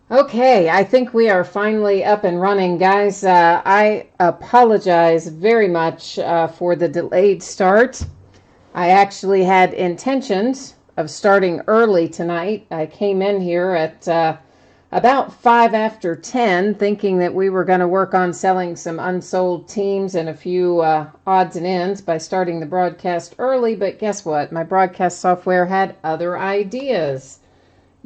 Okay, I think we are finally up and running, guys. I apologize very much for the delayed start. I actually had intentions of starting early tonight. I came in here at about 5 after 10, thinking that we were going to work on selling some unsold teams and a few odds and ends by starting the broadcast early. But guess what? My broadcast software had other ideas.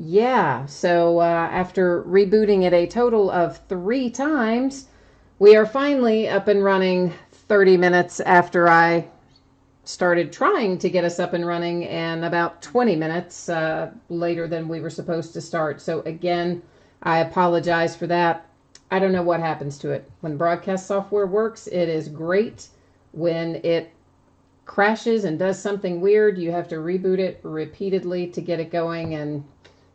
Yeah, so after rebooting it a total of 3 times, we are finally up and running 30 minutes after I started trying to get us up and running, and about 20 minutes later than we were supposed to start. So, again, I apologize for that. I don't know what happens to it. When broadcast software works, it is great. When it crashes and does something weird, you have to reboot it repeatedly to get it going, and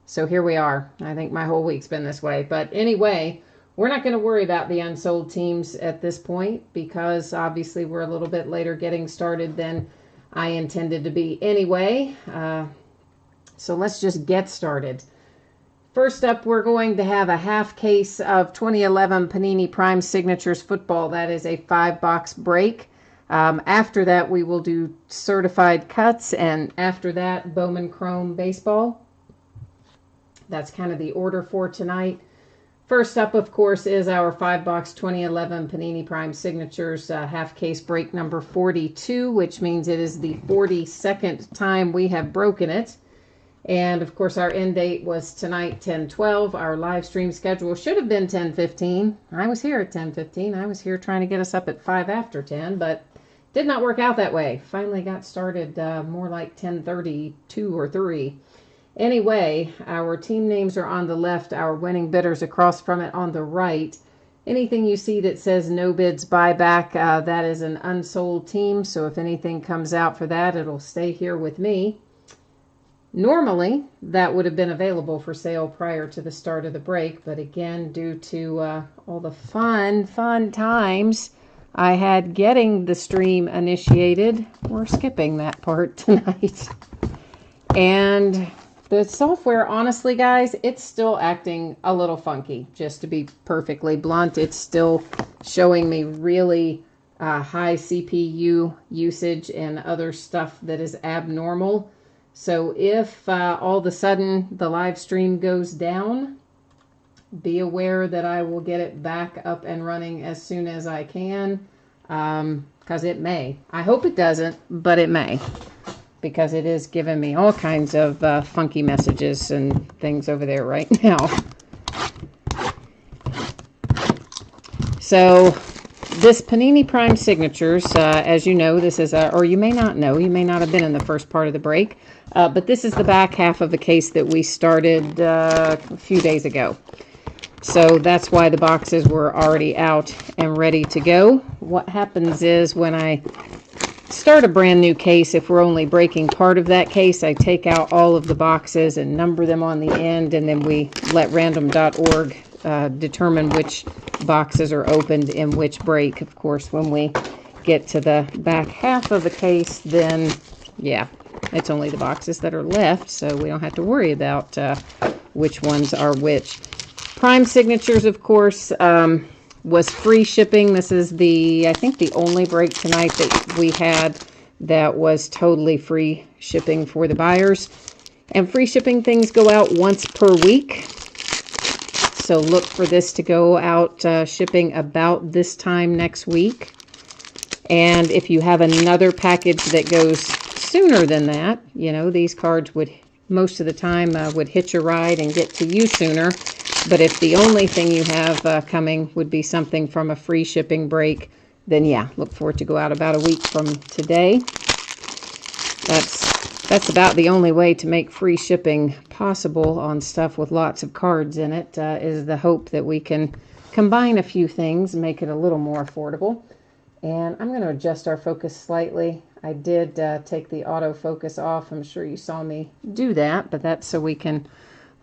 so here we are. I think my whole week's been this way. But anyway, we're not going to worry about the unsold teams at this point because obviously we're a little bit later getting started than I intended to be anyway. So let's just get started. First up, we're going to have a half case of 2011 Panini Prime Signatures football. That is a 5-box break. After that, we will do certified cuts, and after that, Bowman Chrome baseball. That's kind of the order for tonight. First up, of course, is our 5-box 2011 Panini Prime Signatures half case break number 42, which means it is the 42nd time we have broken it. And, of course, our end date was tonight, 10/12. Our live stream schedule should have been 10:15. I was here at 10:15. I was here trying to get us up at 5 after 10, but did not work out that way. Finally got started more like 10:32 or 3. Anyway, our team names are on the left, our winning bidders across from it on the right. Anything you see that says no bids buyback, that is an unsold team. So if anything comes out for that, it'll stay here with me. Normally, that would have been available for sale prior to the start of the break. But again, due to all the fun times I had getting the stream initiated, we're skipping that part tonight. And the software, honestly, guys, it's still acting a little funky, just to be perfectly blunt. It's still showing me really high CPU usage and other stuff that is abnormal. So if all of a sudden the live stream goes down, be aware that I will get it back up and running as soon as I can, because it may. I hope it doesn't, but it may, because it is giving me all kinds of funky messages and things over there right now. So this Panini Prime Signatures, as you know, this is or you may not know, you may not have been in the first part of the break, but this is the back half of a case that we started a few days ago. So that's why the boxes were already out and ready to go. What happens is when I start a brand new case, if we're only breaking part of that case, I take out all of the boxes and number them on the end, and then we let random.org determine which boxes are opened in which break. Of course, when we get to the back half of the case, then yeah, it's only the boxes that are left, so we don't have to worry about which ones are which. Prime Signatures, of course, was free shipping. This is I think the only break tonight that we had that was totally free shipping for the buyers. And free shipping things go out once per week. So look for this to go out shipping about this time next week. And if you have another package that goes sooner than that, you know, these cards would most of the time would hitch a ride and get to you sooner. But if the only thing you have coming would be something from a free shipping break, then yeah, look for it to go out about a week from today. That's about the only way to make free shipping possible on stuff with lots of cards in it, is the hope that we can combine a few things and make it a little more affordable. And I'm going to adjust our focus slightly. I did take the autofocus off. I'm sure you saw me do that, but that's so we can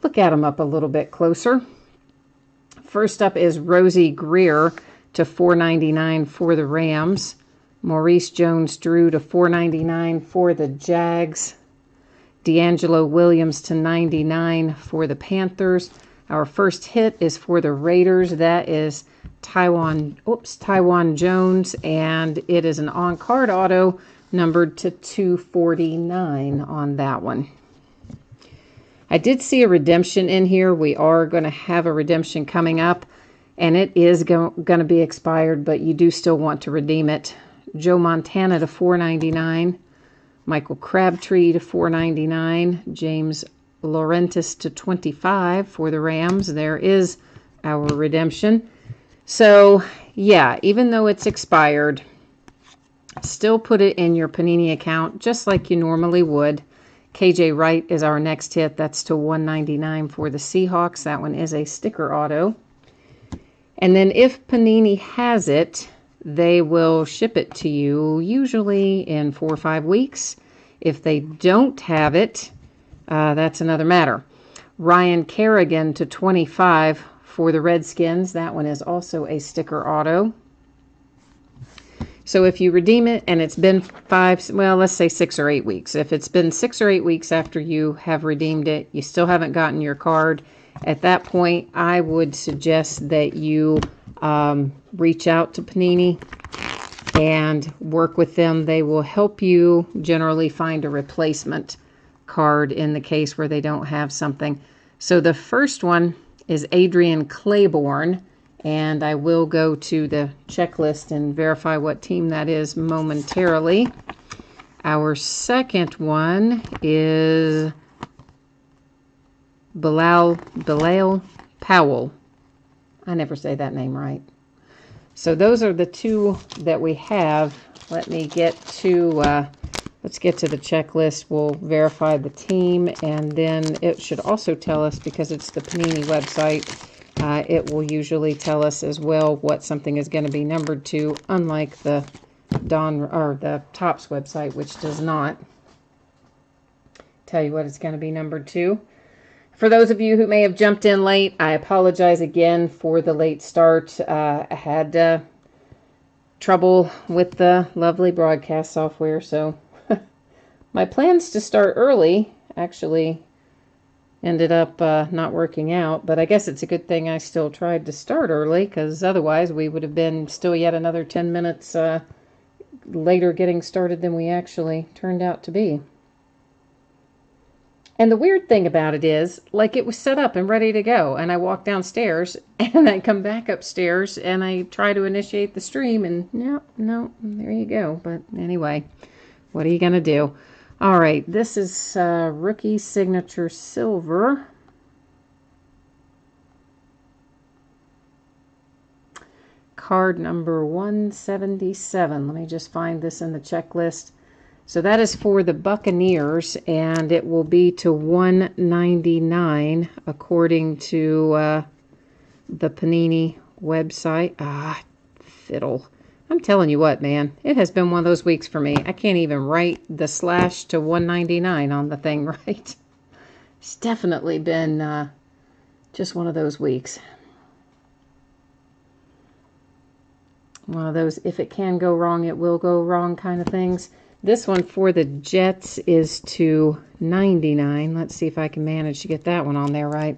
look at them up a little bit closer. First up is Rosie Greer to $4.99 for the Rams. Maurice Jones-Drew to $4.99 for the Jags. D'Angelo Williams to $99 for the Panthers. Our first hit is for the Raiders. That is Taiwan Jones, and it is an on-card auto numbered to 249 on that one. I did see a redemption in here. We are going to have a redemption coming up, and it is going to be expired, but you do still want to redeem it. Joe Montana to 499, Michael Crabtree to 499, James Laurentis to 25 for the Rams. There is our redemption. So, yeah, even though it's expired, still put it in your Panini account just like you normally would. KJ Wright is our next hit. That's to 199 for the Seahawks. That one is a sticker auto. And then if Panini has it, they will ship it to you usually in 4 or 5 weeks. If they don't have it, that's another matter. Ryan Kerrigan to 25 for the Redskins. That one is also a sticker auto. So if you redeem it and it's been 6 or 8 weeks. If it's been 6 or 8 weeks after you have redeemed it, you still haven't gotten your card. At that point, I would suggest that you reach out to Panini and work with them. They will help you generally find a replacement card in the case where they don't have something. So the first one is Adrian Claiborne. And I will go to the checklist and verify what team that is momentarily. Our second one is Bilal Powell. I never say that name right. So those are the two that we have. Let me get to, let's get to the checklist. We'll verify the team, and then it should also tell us, because it's the Panini website, it will usually tell us as well what something is going to be numbered to, unlike the Topps website, which does not tell you what it's going to be numbered to. For those of you who may have jumped in late, I apologize again for the late start. I had trouble with the lovely broadcast software, so my plans to start early actually ended up not working out, but I guess it's a good thing I still tried to start early, because otherwise we would have been still yet another 10 minutes later getting started than we actually turned out to be. And the weird thing about it is, like, it was set up and ready to go, and I walk downstairs, and I come back upstairs, and I try to initiate the stream, and no, there you go. But anyway, what are you going to do? All right, this is Rookie Signature Silver. Card number 177. Let me just find this in the checklist. So that is for the Buccaneers, and it will be to 199 according to the Panini website. Fiddle. I'm telling you what, man, it has been one of those weeks for me. I can't even write the slash to 199 on the thing right. It's definitely been just one of those weeks. One of those, if it can go wrong, it will go wrong kind of things. This one for the Jets is to 99. Let's see if I can manage to get that one on there right.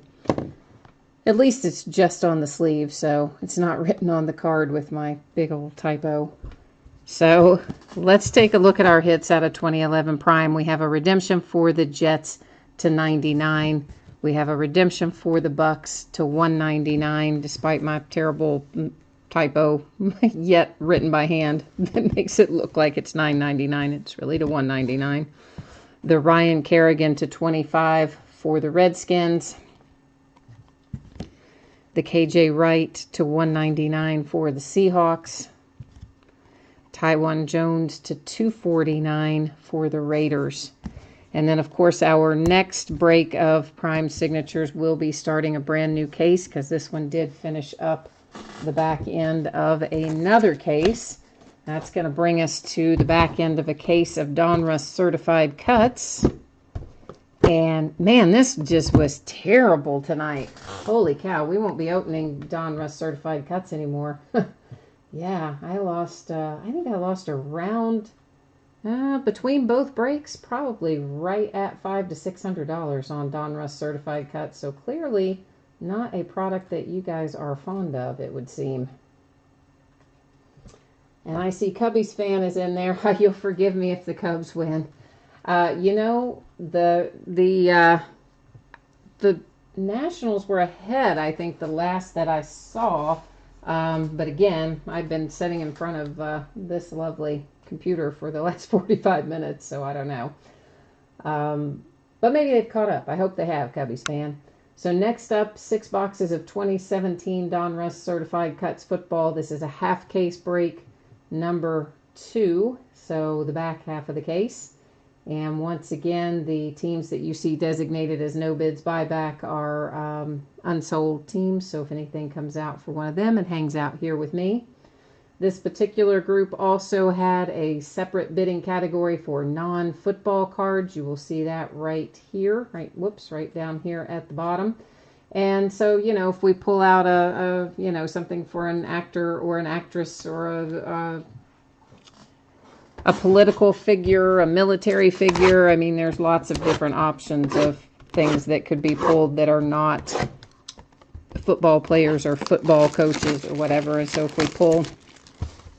At least it's just on the sleeve, so it's not written on the card with my big old typo. So let's take a look at our hits out of 2011 Prime. We have a redemption for the Jets to 99. We have a redemption for the Bucks to 199, despite my terrible typo, yet written by hand. That makes it look like it's $9.99. It's really to $1.99. The Ryan Kerrigan to 25 for the Redskins. The KJ Wright to 199 for the Seahawks. Taiwan Jones to 249 for the Raiders. And then, of course, our next break of Prime Signatures will be starting a brand new case, because this one did finish up the back end of another case. That's going to bring us to the back end of a case of Donruss Certified Cuts. And, man, this just was terrible tonight. Holy cow, we won't be opening Donruss Certified Cuts anymore. Yeah, I lost, I think I lost a round, between both breaks, probably right at $500 to $600 on Donruss Certified Cuts. So clearly not a product that you guys are fond of, it would seem. And I see Cubbies fan is in there. You'll forgive me if the Cubs win. You know, the Nationals were ahead, I think, the last that I saw. But again, I've been sitting in front of this lovely computer for the last 45 minutes, so I don't know. But maybe they've caught up. I hope they have, Cubbies fan. So next up, 6 boxes of 2017 Donruss Certified Cuts football. This is a half case break number 2, so the back half of the case. And once again, the teams that you see designated as no bids buyback are unsold teams. So if anything comes out for one of them, it hangs out here with me. This particular group also had a separate bidding category for non-football cards. You will see that right here, right down here at the bottom. And so, you know, if we pull out something for an actor or an actress or a political figure, a military figure, I mean, there's lots of different options of things that could be pulled that are not football players or football coaches or whatever. And so if we pull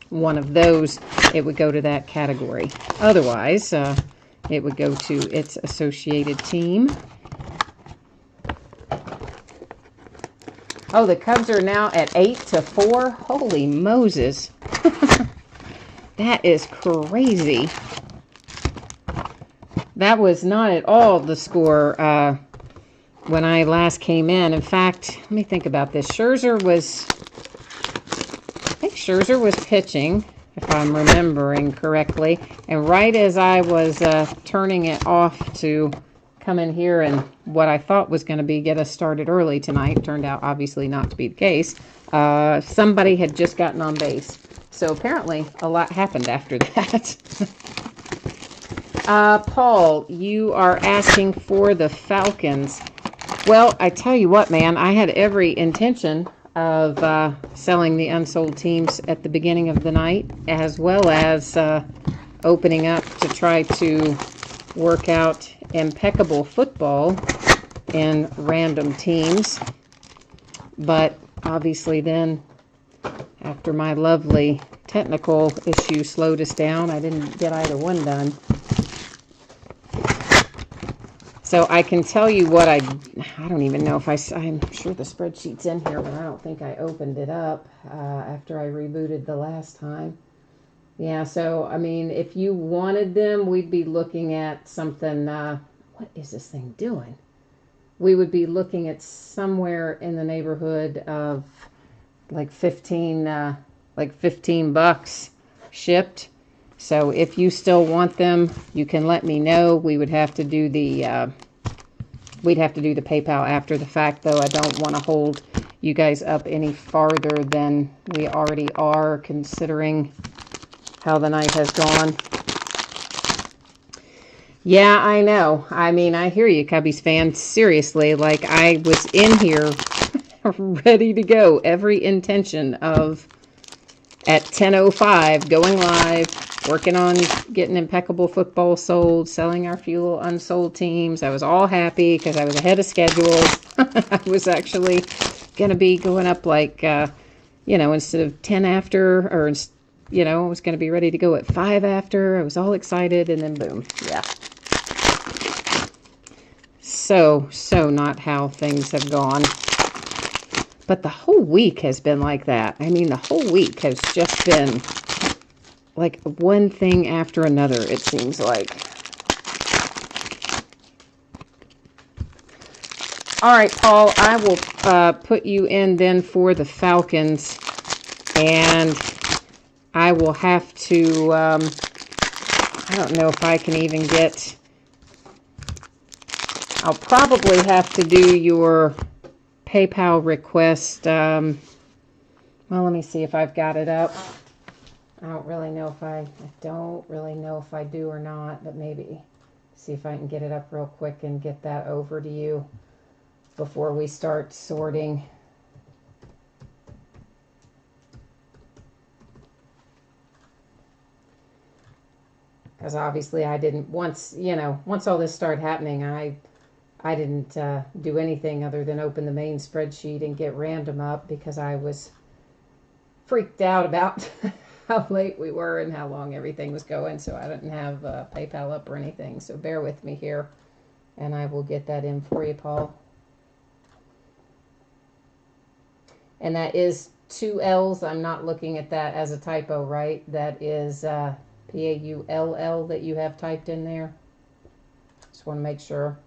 one of those, it would go to that category. Otherwise, it would go to its associated team. Oh, the Cubs are now at 8-4. Holy Moses. That is crazy. That was not at all the score when I last came in. In fact, let me think about this. Scherzer was pitching, if I'm remembering correctly. And right as I was turning it off to come in here and what I thought was going to get us started early tonight, turned out obviously not to be the case, somebody had just gotten on base. So apparently a lot happened after that. Paul, you are asking for the Falcons. Well, I tell you what, man, I had every intention of selling the unsold teams at the beginning of the night, as well as opening up to try to work out impeccable football in random teams. But obviously then, after my lovely technical issue slowed us down, I didn't get either one done. So I can tell you what I don't even know if I'm sure the spreadsheet's in here, but I don't think I opened it up after I rebooted the last time. Yeah, so, I mean, if you wanted them, we'd be looking at something, what is this thing doing? We would be looking at somewhere in the neighborhood of like 15 bucks shipped. So if you still want them, you can let me know. We would have to do the PayPal after the fact, though. I don't want to hold you guys up any farther than we already are, considering how the night has gone. Yeah, I know. I mean, I hear you, Cubbies fan. Seriously, like, I was in here ready to go. Every intention of, at 10:05, going live, working on getting impeccable football sold, selling our few unsold teams. I was all happy because I was ahead of schedule. I was actually going to be going up like, instead of 10 after, or, I was going to be ready to go at 5 after. I was all excited, and then boom. Yeah. So not how things have gone. But the whole week has been like that. I mean, the whole week has just been like one thing after another, it seems like. All right, Paul, I will put you in then for the Falcons. And I will have to, I don't know if I can even get, I'll probably have to do your PayPal request. Well, let me see if I've got it up. I don't really know if I do or not, but maybe see if I can get it up real quick and get that over to you before we start sorting. Because obviously I didn't, once all this started happening, I didn't do anything other than open the main spreadsheet and get random up because I was freaked out about how late we were and how long everything was going. So I didn't have PayPal up or anything. So bear with me here, and I will get that in for you, Paul. And that is 2 L's. I'm not looking at that as a typo, right? That is Paull that you have typed in there. Just want to make sure.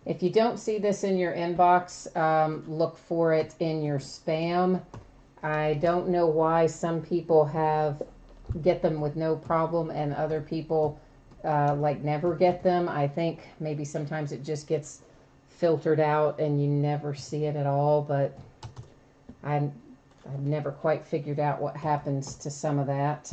If you don't see this in your inbox, look for it in your spam. I don't know why some people get them with no problem and other people like never get them. I think maybe sometimes it just gets filtered out and you never see it at all, but I've never quite figured out what happens to some of that.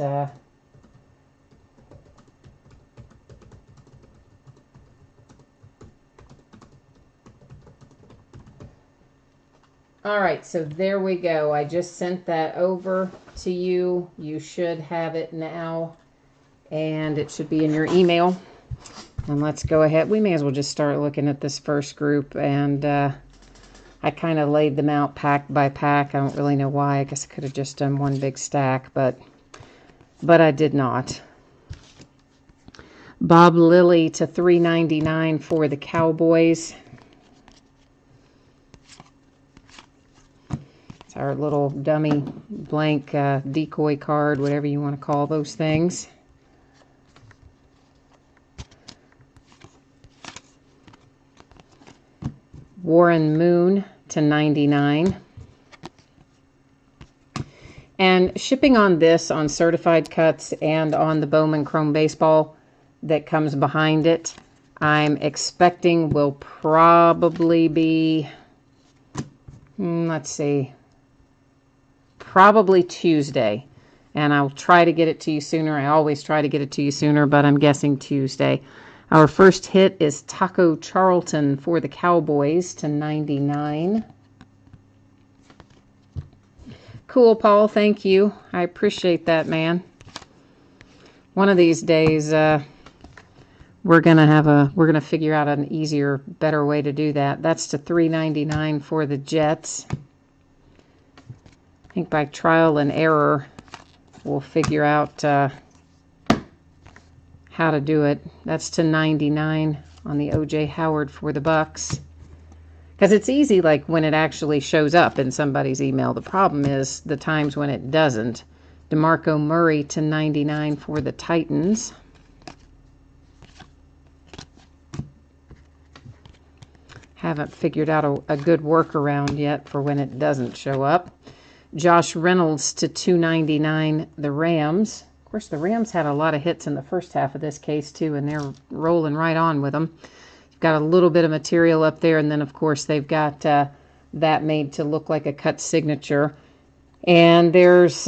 All right, so there we go. I just sent that over to you. You should have it now, and it should be in your email. And let's go ahead. We may as well just start looking at this first group, and I kind of laid them out pack by pack. I don't really know why. I guess I could have just done one big stack, but I did not. Bob Lilly to $3.99 for the Cowboys. It's our little dummy blank decoy card, whatever you want to call those things. Warren Moon to $99. And shipping on this, on certified cuts and on the Bowman Chrome Baseball that comes behind it, I'm expecting will probably be, let's see, probably Tuesday. And I'll try to get it to you sooner. I always try to get it to you sooner, but I'm guessing Tuesday. Our first hit is Taco Charlton for the Cowboys to $99. Cool, Paul. Thank you. I appreciate that, man. One of these days, we're gonna figure out an easier, better way to do that. That's to $3.99 for the Jets. I think by trial and error, we'll figure out how to do it. That's to $99 on the O.J. Howard for the Bucks. Because it's easy, like when it actually shows up in somebody's email. The problem is the times when it doesn't. DeMarco Murray to $99 for the Titans. Haven't figured out a good workaround yet for when it doesn't show up. Josh Reynolds to $2.99, the Rams. Of course, the Rams had a lot of hits in the first half of this case, too, and they're rolling right on with them. You've got a little bit of material up there, and then, of course, they've got that made to look like a cut signature. And there's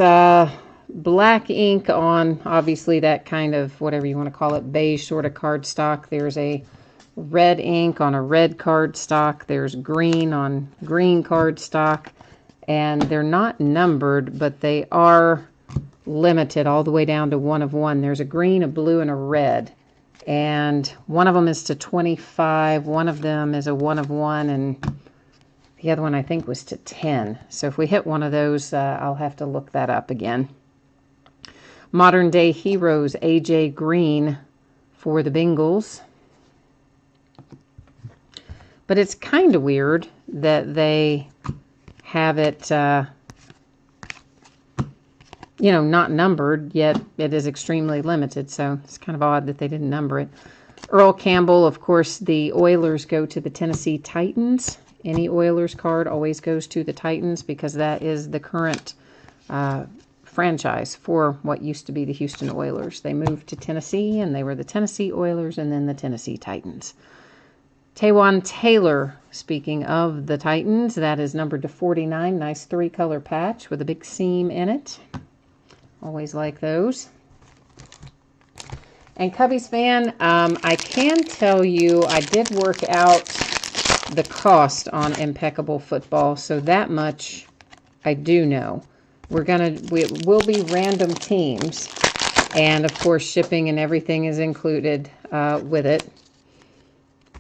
black ink on, obviously, that kind of, whatever you want to call it, beige sort of cardstock. There's a red ink on a red cardstock. There's green on green cardstock. And they're not numbered, but they are limited all the way down to 1 of 1. There's a green, a blue, and a red. And one of them is to 25. One of them is a 1 of 1, and the other one I think was to 10. So if we hit one of those, I'll have to look that up again. Modern Day Heroes, A.J. Green for the Bengals. But it's kind of weird that they have it, not numbered, yet it is extremely limited. So it's kind of odd that they didn't number it. Earl Campbell, of course, the Oilers go to the Tennessee Titans. Any Oilers card always goes to the Titans because that is the current franchise for what used to be the Houston Oilers. They moved to Tennessee, and they were the Tennessee Oilers and then the Tennessee Titans. Taywan Taylor, speaking of the Titans, that is numbered to 49. Nice 3-color patch with a big seam in it. Always like those. And Cubbies fan, I can tell you I did work out the cost on Impeccable Football, so that much I do know. We will be random teams. And of course, shipping and everything is included with it.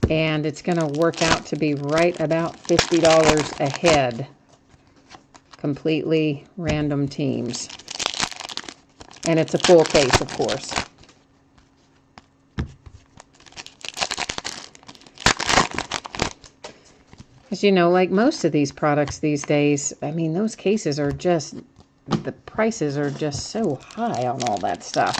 And it's going to work out to be right about $50 a head. Completely random teams. And it's a full case, of course. As you know, like most of these products these days, I mean, those cases are just, the prices are just so high on all that stuff.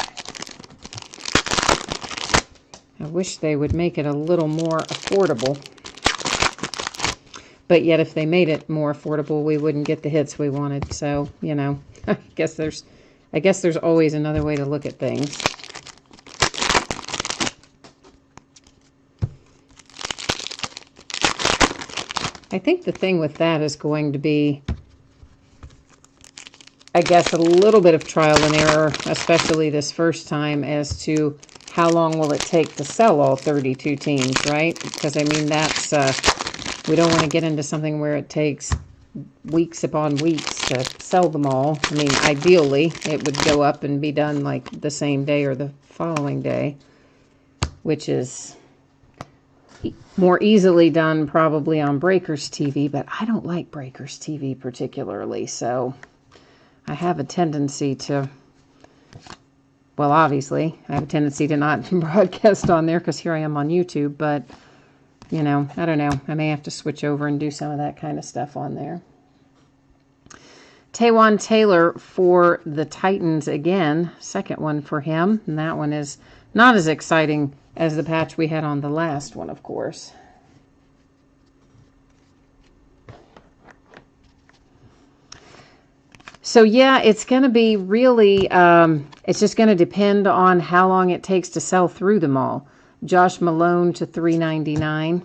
I wish they would make it a little more affordable. But yet, if they made it more affordable, we wouldn't get the hits we wanted. So, you know, I guess there's always another way to look at things. I think the thing with that is going to be, I guess, a little bit of trial and error, especially this first time, as to how long will it take to sell all 32 teams, right? Because, I mean, that's, we don't want to get into something where it takes weeks upon weeks to sell them all. I mean, ideally, it would go up and be done like the same day or the following day, which is more easily done probably on Breakers TV, but I don't like Breakers TV particularly, so I have a tendency to, well, obviously, I have a tendency to not broadcast on there because here I am on YouTube, but, you know, I don't know. I may have to switch over and do some of that kind of stuff on there. Taywan Taylor for the Titans again. Second one for him, and that one is not as exciting as the patch we had on the last one, of course. So yeah, it's going to be really, it's just going to depend on how long it takes to sell through them all. Josh Malone to $3.99.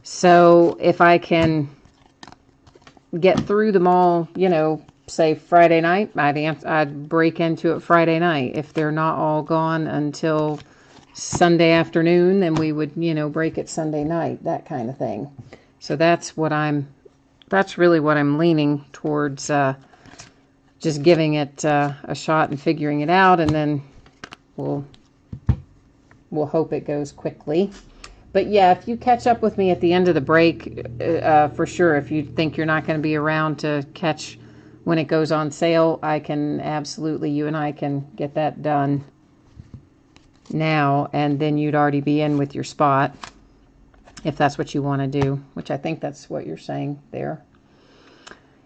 So if I can get through them all, you know, say Friday night, I'd break into it Friday night. If they're not all gone until Sunday afternoon, then we would, you know, break it Sunday night, that kind of thing. So that's really what I'm leaning towards, just giving it a shot and figuring it out, and then we'll hope it goes quickly. But yeah, if you catch up with me at the end of the break, for sure, if you think you're not going to be around to catch when it goes on sale, I can absolutely, you and I can get that done now, and then you'd already be in with your spot, if that's what you want to do, which I think that's what you're saying there.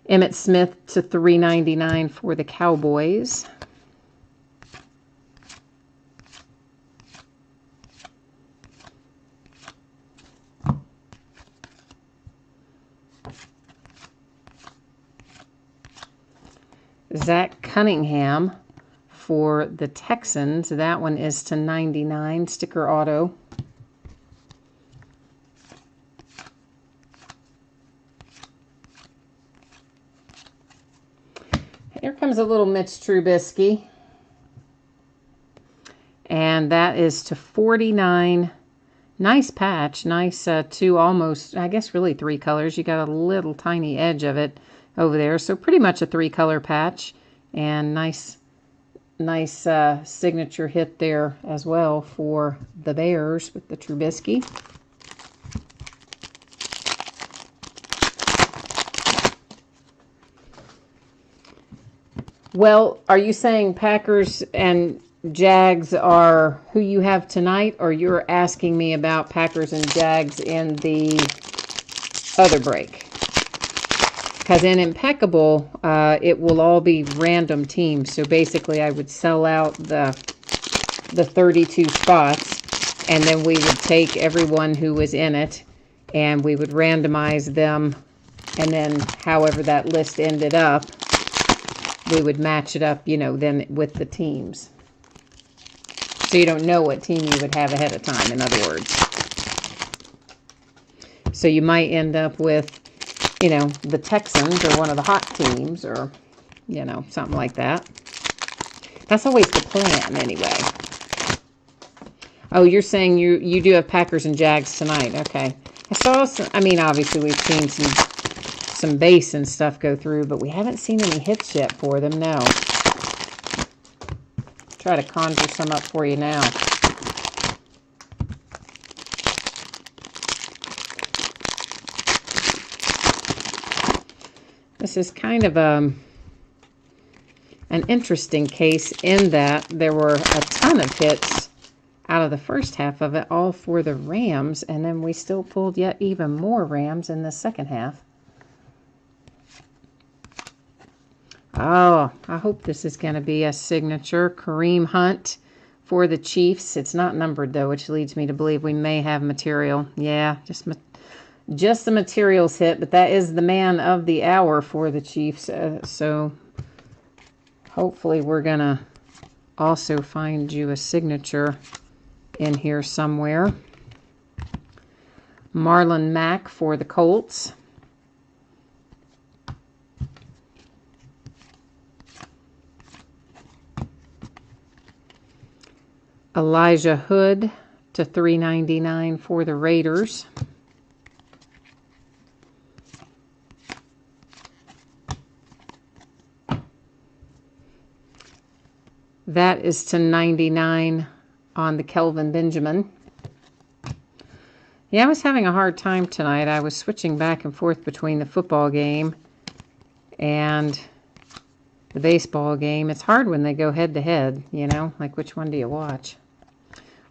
Emmitt Smith to $3.99 for the Cowboys. Zach Cunningham for the Texans. That one is to $99, sticker auto. Here comes a little Mitch Trubisky. And that is to $49. Nice patch. Nice two, almost, I guess really three colors. You got a little tiny edge of it over there. So pretty much a three-color patch. And nice signature hit there as well for the Bears with the Trubisky. Well, are you saying Packers and Jags are who you have tonight, or you're asking me about Packers and Jags in the other break? Because in Impeccable, it will all be random teams. So basically, I would sell out the 32 spots, and then we would take everyone who was in it, and we would randomize them, and then however that list ended up, we would match it up, you know, then with the teams. So you don't know what team you would have ahead of time, in other words. So you might end up with, you know, the Texans or one of the hot teams, or, you know, something like that. That's always the plan, anyway. Oh, you're saying you do have Packers and Jags tonight. Okay. I saw some, I mean, obviously we've seen some some base and stuff go through, but we haven't seen any hits yet for them, no. Try to conjure some up for you now. This is kind of an interesting case in that there were a ton of hits out of the first half of it, all for the Rams, and then we still pulled yet even more Rams in the second half. Oh, I hope this is going to be a signature. Kareem Hunt for the Chiefs. It's not numbered, though, which leads me to believe we may have material. Yeah, just the materials hit, but that is the man of the hour for the Chiefs. So hopefully we're going to also find you a signature in here somewhere. Marlon Mack for the Colts. Elijah Hood to $3.99 for the Raiders. That is to $99 on the Kelvin Benjamin. Yeah, I was having a hard time tonight. I was switching back and forth between the football game and the baseball game. It's hard when they go head to head, you know, like which one do you watch?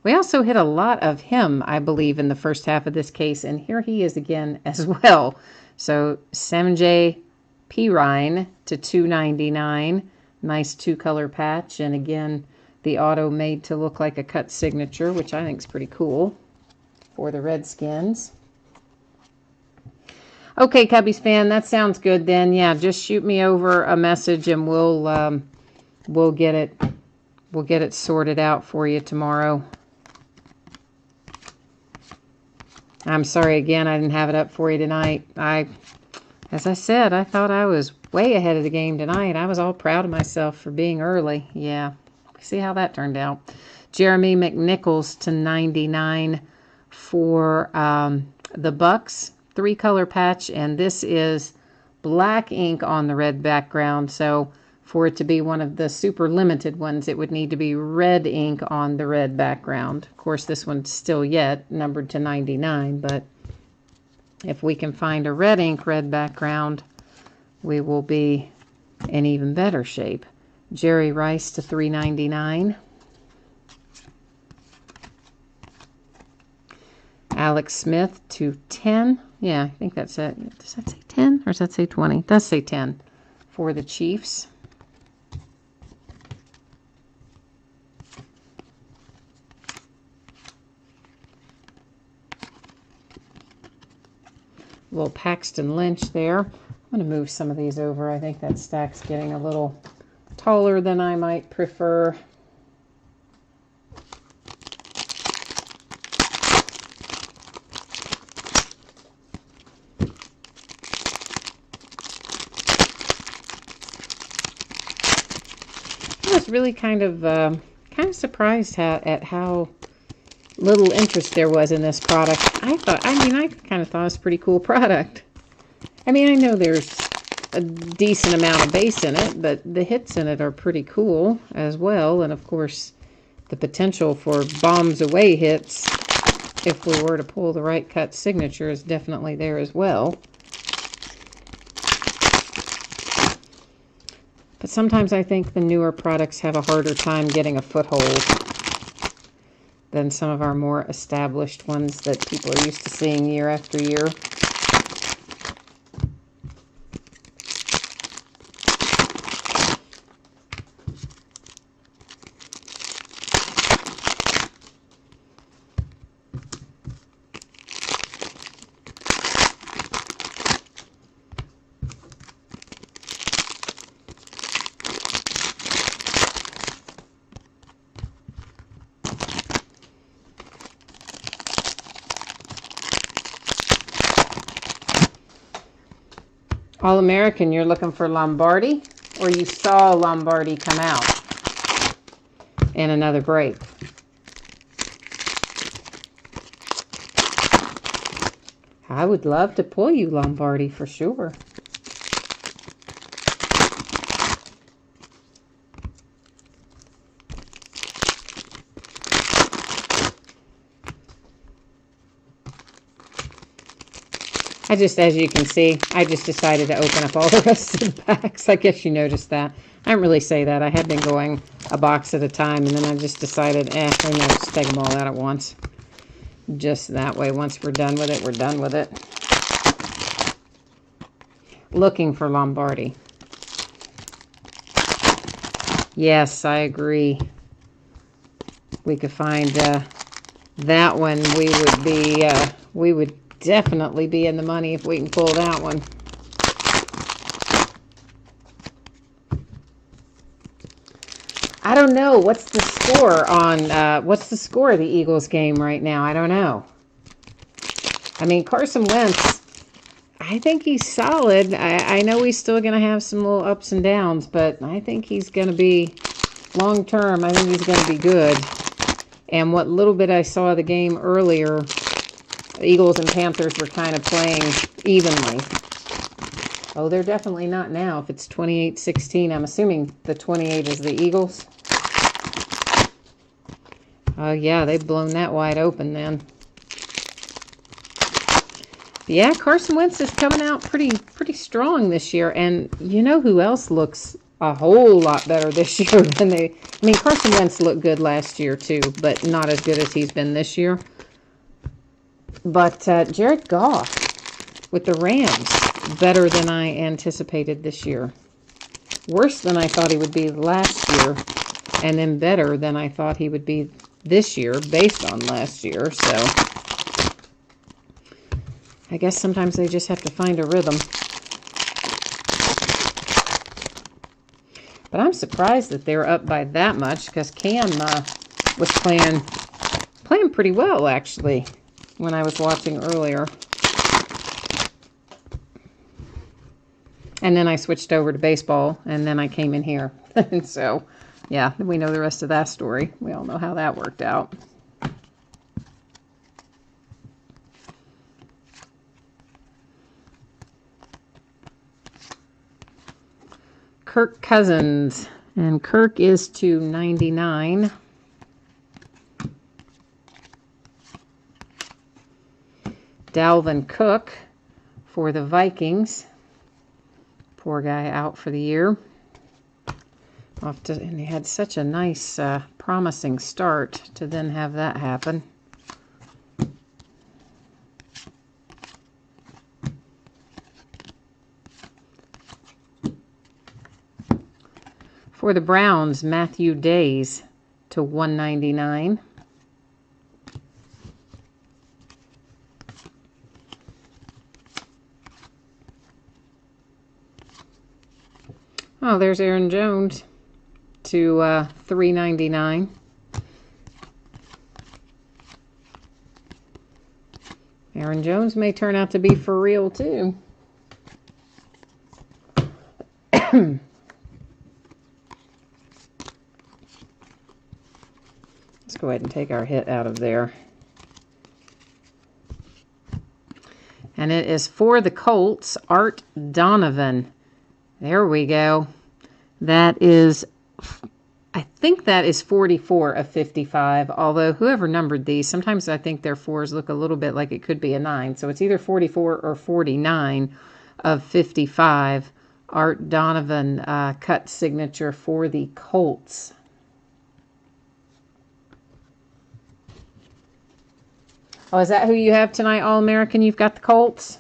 We also hit a lot of him, I believe, in the first half of this case, and here he is again as well. So Samaje Perine to $2.99. Nice two-color patch, and again, the auto made to look like a cut signature, which I think is pretty cool for the Redskins. Okay, Cubbies fan, that sounds good then. Yeah, just shoot me over a message and we'll get it sorted out for you tomorrow. I'm sorry again, I didn't have it up for you tonight. As I said, I thought I was way ahead of the game tonight. I was all proud of myself for being early. Yeah, see how that turned out. Jeremy McNichols to $99 for the Bucks. Three-color patch, and this is black ink on the red background. So for it to be one of the super limited ones, it would need to be red ink on the red background. Of course, this one's still yet numbered to 99, but if we can find a red ink red background, we will be in even better shape. Jerry Rice to $3.99. Alex Smith to $10. Yeah, I think that's it. Does that say 10 or does that say 20? It does say 10 for the Chiefs. Little Paxton Lynch there. I'm going to move some of these over. I think that stack's getting a little taller than I might prefer. I was really kind of surprised at how little interest there was in this product. I kind of thought it was a pretty cool product. I mean, I know there's a decent amount of base in it, but the hits in it are pretty cool as well. And of course, the potential for bombs away hits, if we were to pull the right cut signature, is definitely there as well. But sometimes I think the newer products have a harder time getting a foothold than some of our more established ones that people are used to seeing year after year. All-American, you're looking for Lombardi, or you saw Lombardi come out in another break? I would love to pull you Lombardi for sure. I just, as you can see, I just decided to open up all the rest of the packs. I guess you noticed that. I didn't really say that. I had been going a box at a time, and then I just decided, why not just take them all out at once. Just that way, once we're done with it, we're done with it. Looking for Lombardi. Yes, I agree. We could find that one. We would definitely be in the money if we can pull that one. I don't know. What's the score on, what's the score of the Eagles game right now? I don't know. I mean, Carson Wentz, I think he's solid. I know he's still going to have some little ups and downs, but I think he's going to be, long term, I think he's going to be good. And what little bit I saw of the game earlier, the Eagles and Panthers were kind of playing evenly. Oh, they're definitely not now. If it's 28-16, I'm assuming the 28 is the Eagles. Oh, yeah, they've blown that wide open then. Yeah, Carson Wentz is coming out pretty strong this year. And you know who else looks a whole lot better this year than they... I mean, Carson Wentz looked good last year too, but not as good as he's been this year. But Jared Goff with the Rams, better than I anticipated this year. Worse than I thought he would be last year, and then better than I thought he would be this year based on last year. So I guess sometimes they just have to find a rhythm. But I'm surprised that they were up by that much, because Cam was playing pretty well, actually, when I was watching earlier. And then I switched over to baseball, and then I came in here. And so, yeah, we know the rest of that story. We all know how that worked out. Kirk Cousins, and Kirk is to 99. Dalvin Cook for the Vikings. Poor guy out for the year. And he had such a nice, promising start to then have that happen. For the Browns, Matthew Days to 199. Oh, there's Aaron Jones to 399. Aaron Jones may turn out to be for real too. Let's go ahead and take our hit out of there. And it is for the Colts, Art Donovan. There we go. That is, I think that is 44 of 55, although whoever numbered these, sometimes I think their 4s look a little bit like it could be a 9. So it's either 44 or 49 of 55. Art Donovan cut signature for the Colts. Oh, is that who you have tonight, All-American? You've got the Colts?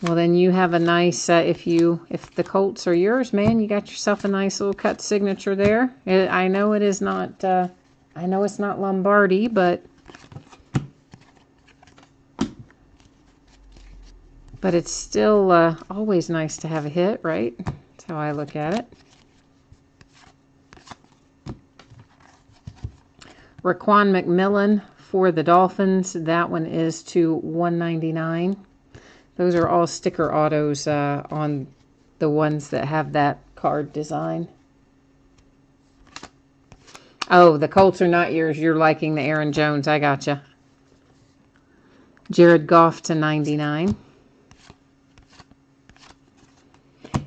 Well, then you have a nice, if the Colts are yours, man, you got yourself a nice little cut signature there. I know it is not, I know it's not Lombardi, but it's still always nice to have a hit, right? That's how I look at it. Raquan McMillan for the Dolphins. That one is to 199. Those are all sticker autos on the ones that have that card design. Oh, the Colts are not yours. You're liking the Aaron Jones. I gotcha. Jared Goff to 99.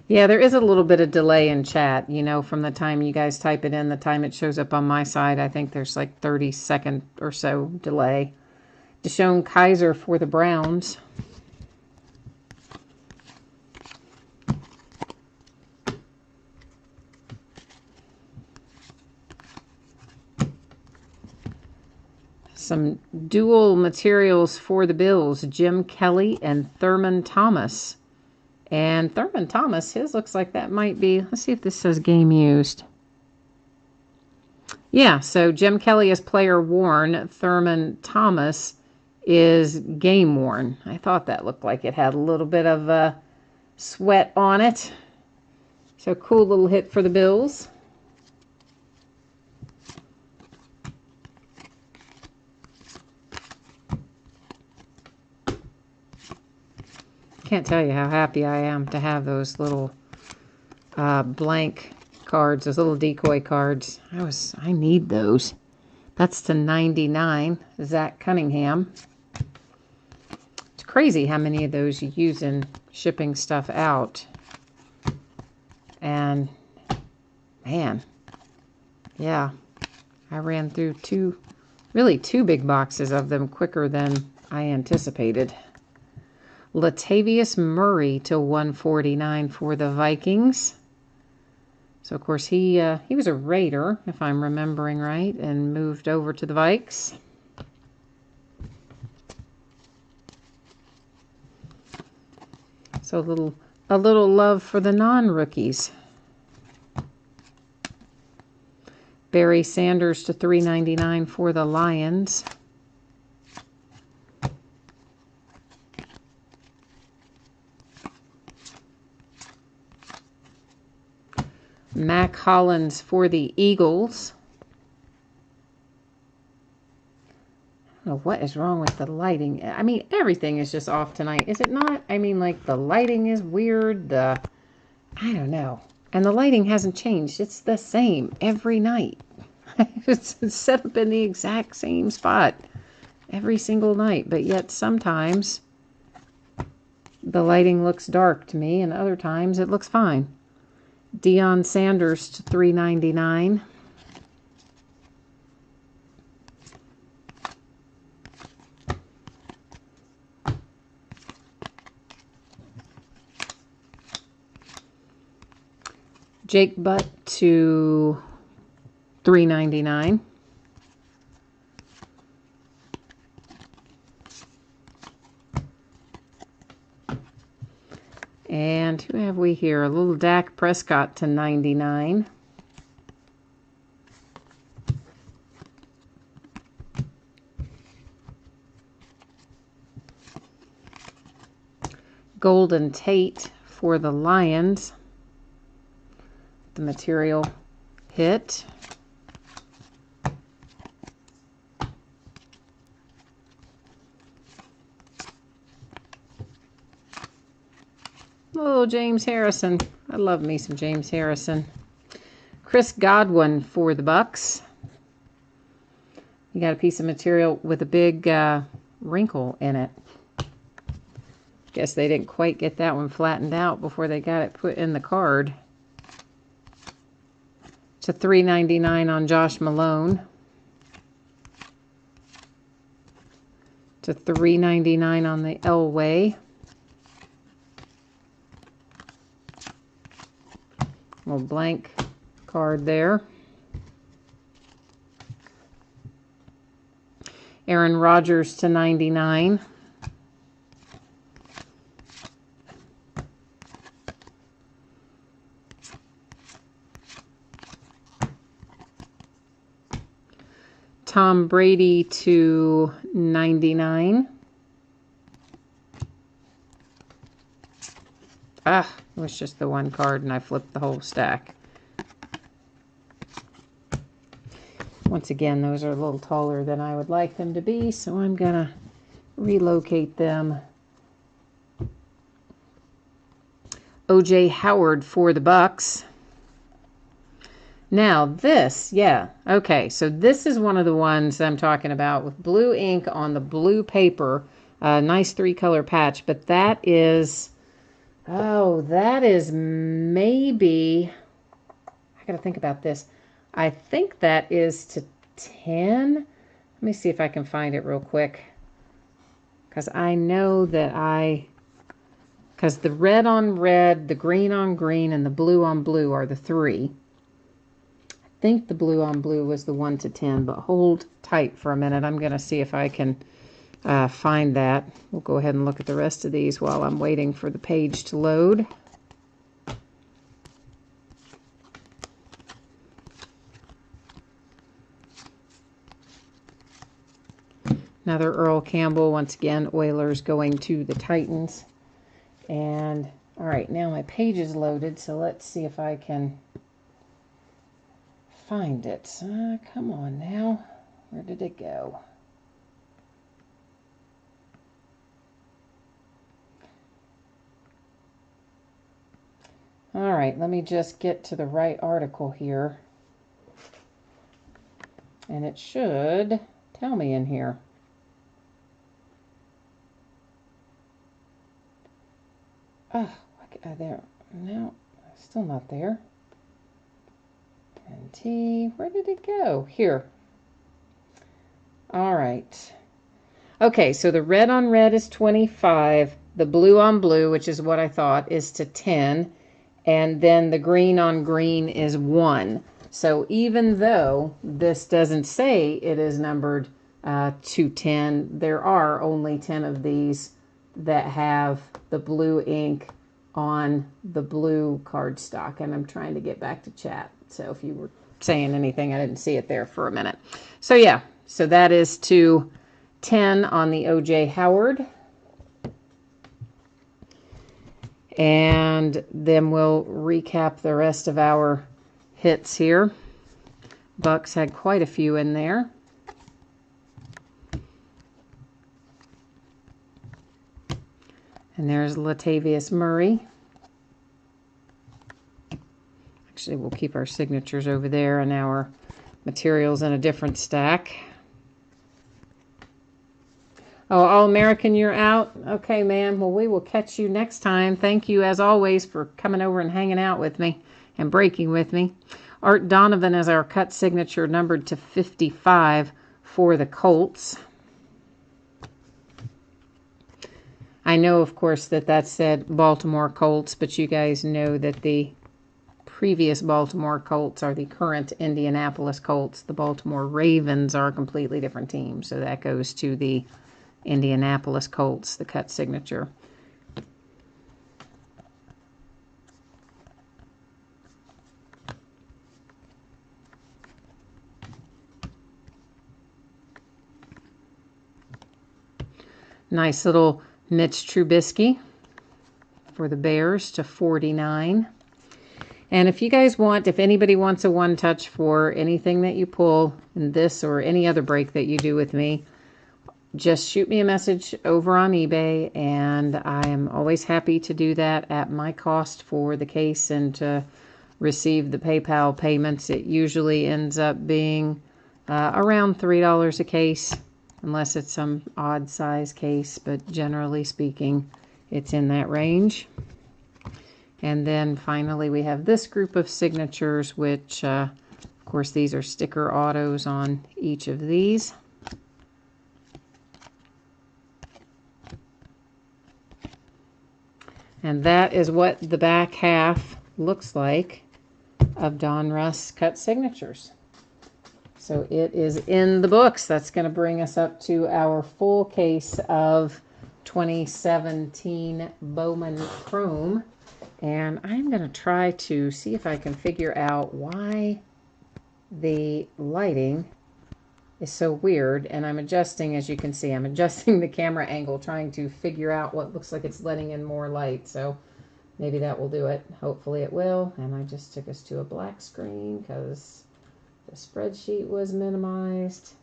Yeah, there is a little bit of delay in chat, you know, from the time you guys type it in, the time it shows up on my side. I think there's like 30-second or so delay. Deshaun Kaiser for the Browns. Some dual materials for the Bills. Jim Kelly and Thurman Thomas. And Thurman Thomas, his looks like that might be, let's see if this says game used. Yeah, so Jim Kelly is player worn. Thurman Thomas is game worn. I thought that looked like it had a little bit of sweat on it. So cool little hit for the Bills. Can't tell you how happy I am to have those little blank cards, those little decoy cards. I need those. That's to 99, Zach Cunningham. It's crazy how many of those you use in shipping stuff out. And man, yeah, I ran through two big boxes of them quicker than I anticipated. Latavius Murray to 149 for the Vikings. So, of course, he was a Raider, if I'm remembering right, and moved over to the Vikes. So a little love for the non-rookies. Barry Sanders to 399 for the Lions. Mac Hollins for the Eagles. I don't know what is wrong with the lighting. I mean, everything is just off tonight, is it not? I mean, like, the lighting is weird. I don't know. And the lighting hasn't changed. It's the same every night. It's set up in the exact same spot every single night. But yet sometimes the lighting looks dark to me, and other times it looks fine. Deion Sanders to 399. Jake Butt to 399. And who have we here? A little Dak Prescott to 99. Golden Tate for the Lions. The material hit. Oh, James Harrison. I love me some James Harrison. Chris Godwin for the Bucks. You got a piece of material with a big wrinkle in it. Guess they didn't quite get that one flattened out before they got it put in the card. It's a $3.99 on Josh Malone. It's a $3.99 on the Elway. Little blank card there. Aaron Rodgers to 99. Tom Brady to 99. Ah, it was just the one card and I flipped the whole stack. Once again, those are a little taller than I would like them to be, so I'm going to relocate them. O.J. Howard for the Bucks. Now this, yeah, okay, so this is one of the ones I'm talking about with blue ink on the blue paper. Nice 3-color patch, but that is, oh, that is maybe, I got to think about this. I think that is to 10. Let me see if I can find it real quick. because I know that because the red on red, the green on green, and the blue on blue are the 3. I think the blue on blue was the 1 to 10, but hold tight for a minute. I'm going to see if I can find that. We'll go ahead and look at the rest of these while I'm waiting for the page to load. Another Earl Campbell. Once again, Oilers going to the Titans. And, all right, now my page is loaded, so let's see if I can find it. Come on now. Where did it go? All right, let me just get to the right article here. And it should tell me in here. Oh, there. No, still not there. NT, where did it go? Here. All right. Okay, so the red on red is 25. The blue on blue, which is what I thought, is to 10. And then the green on green is 1. So even though this doesn't say it is numbered to 10, there are only 10 of these that have the blue ink on the blue cardstock. And I'm trying to get back to chat. So if you were saying anything, I didn't see it there for a minute. So yeah, so that is to 10 on the O.J. Howard. And then we'll recap the rest of our hits here. Bucks had quite a few in there. And there's Latavius Murray. Actually, we'll keep our signatures over there and our materials in a different stack. Oh, All-American, you're out? Okay, man. Well, we will catch you next time. Thank you, as always, for coming over and hanging out with me and breaking with me. Art Donovan is our cut signature, numbered to 55 for the Colts. I know, of course, that said Baltimore Colts, but you guys know that the previous Baltimore Colts are the current Indianapolis Colts. The Baltimore Ravens are a completely different team, so that goes to the Indianapolis Colts, the cut signature. Nice little Mitch Trubisky for the Bears to 49. And if you guys want, if anybody wants a one-touch for anything that you pull in this or any other break that you do with me, just shoot me a message over on eBay, and I am always happy to do that at my cost for the case and to receive the PayPal payments. It usually ends up being around $3 a case, unless it's some odd size case, but generally speaking, it's in that range. And then finally, we have this group of signatures, which, of course, these are sticker autos on each of these. And that is what the back half looks like of Donruss cut signatures. So it is in the books. That's going to bring us up to our full case of 2017 Bowman Chrome. And I'm going to try to see if I can figure out why the lighting is so weird. And I'm adjusting, as you can see, I'm adjusting the camera angle, trying to figure out what looks like it's letting in more light. So maybe that will do it. Hopefully it will. And I just took us to a black screen because the spreadsheet was minimized.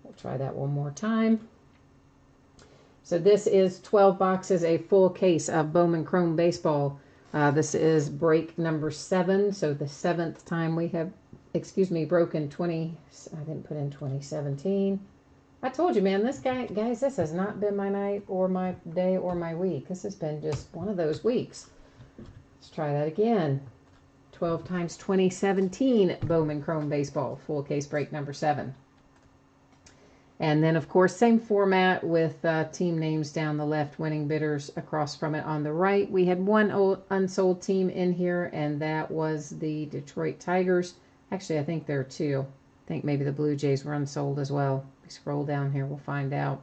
We'll try that one more time. So this is 12 boxes, a full case of Bowman Chrome Baseball. This is break number 7, so the 7th time we have, broken 20, I didn't put in 2017. I told you, man, guys, this has not been my night or my day or my week. This has been just one of those weeks. Let's try that again. 12 times 2017 Bowman Chrome Baseball, full case break number 7. And then, of course, same format with team names down the left, winning bidders across from it on the right. We had one unsold team in here, and that was the Detroit Tigers. Actually, I think there are two. I think maybe the Blue Jays were unsold as well. We scroll down here, we'll find out.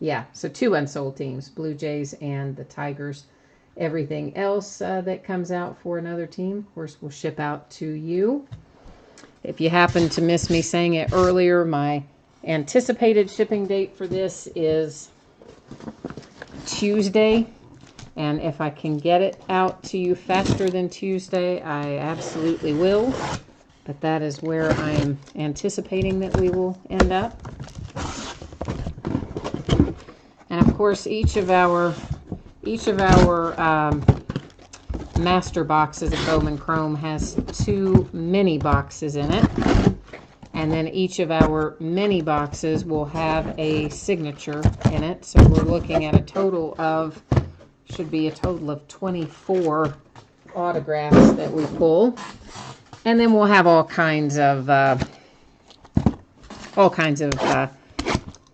Yeah, so two unsold teams, Blue Jays and the Tigers. Everything else that comes out for another team, of course, will ship out to you. If you happen to miss me saying it earlier, my anticipated shipping date for this is Tuesday. And if I can get it out to you faster than Tuesday, I absolutely will. But that is where I am anticipating that we will end up. And of course, each of our master boxes of Bowman Chrome has 2 mini boxes in it. And then each of our mini boxes will have a signature in it. So we're looking at a total of, should be a total of 24 autographs that we pull. And then we'll have all kinds of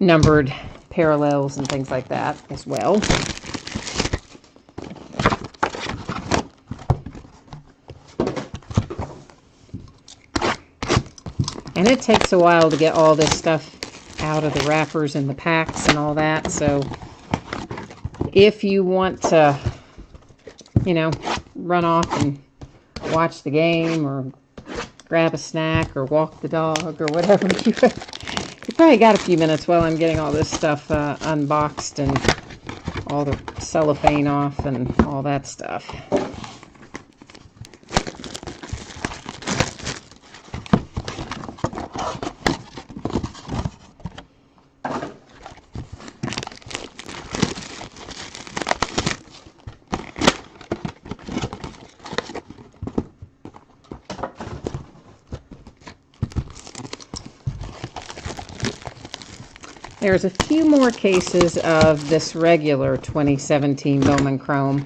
numbered parallels and things like that as well. And it takes a while to get all this stuff out of the wrappers and the packs and all that. So if you want to, you know, run off and watch the game or grab a snack or walk the dog or whatever, you probably got a few minutes while I'm getting all this stuff unboxed and all the cellophane off and all that stuff. There's a few more cases of this regular 2017 Bowman Chrome.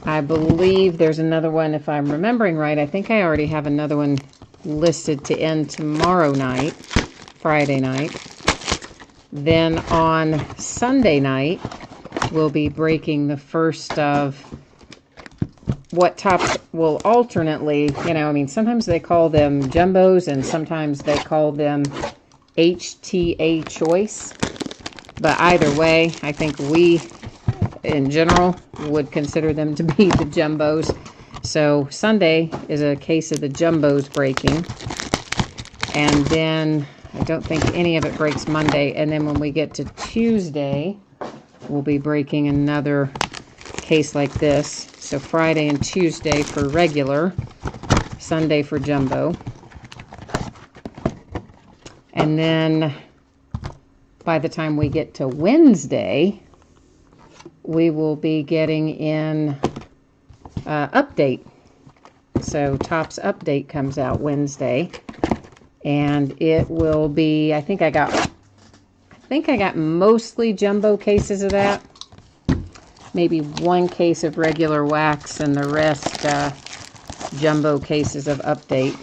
I believe there's another one, if I'm remembering right. I think I already have another one listed to end tomorrow night, Friday night. Then on Sunday night, we'll be breaking the first of what Topps will alternately, sometimes they call them jumbos and sometimes they call them HTA choice, but either way, I think we in general would consider them to be the jumbos. So Sunday is a case of the jumbos breaking, and then I don't think any of it breaks Monday. And then when we get to Tuesday, we'll be breaking another case like this. So Friday and Tuesday for regular, Sunday for jumbo. And then by the time we get to Wednesday, we will be getting in update. So Topps Update comes out Wednesday, and it will be, I think I got mostly jumbo cases of that. Maybe one case of regular wax and the rest jumbo cases of Update.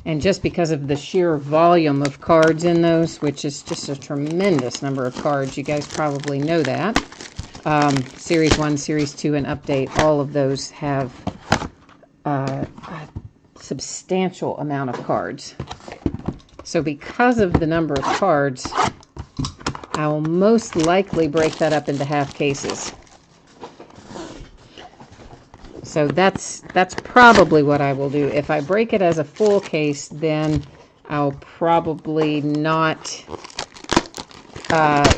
And just because of the sheer volume of cards in those, which is just a tremendous number of cards, you guys probably know that. Series 1, Series 2, and Update, all of those have a substantial amount of cards. So because of the number of cards, I will most likely break that up into half cases. So that's probably what I will do. If I break it as a full case, then I'll probably not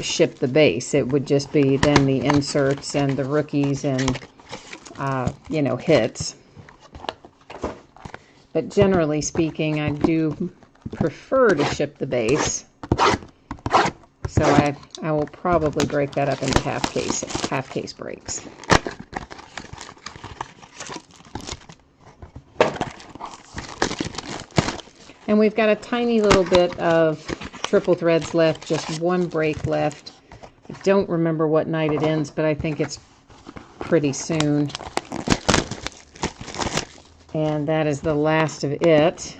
ship the base. It would just be then the inserts and the rookies and, hits. But generally speaking, I do prefer to ship the base. So I will probably break that up into half case breaks. And we've got a tiny little bit of triple threads left, just one break left. I don't remember what night it ends, but I think it's pretty soon. And that is the last of it.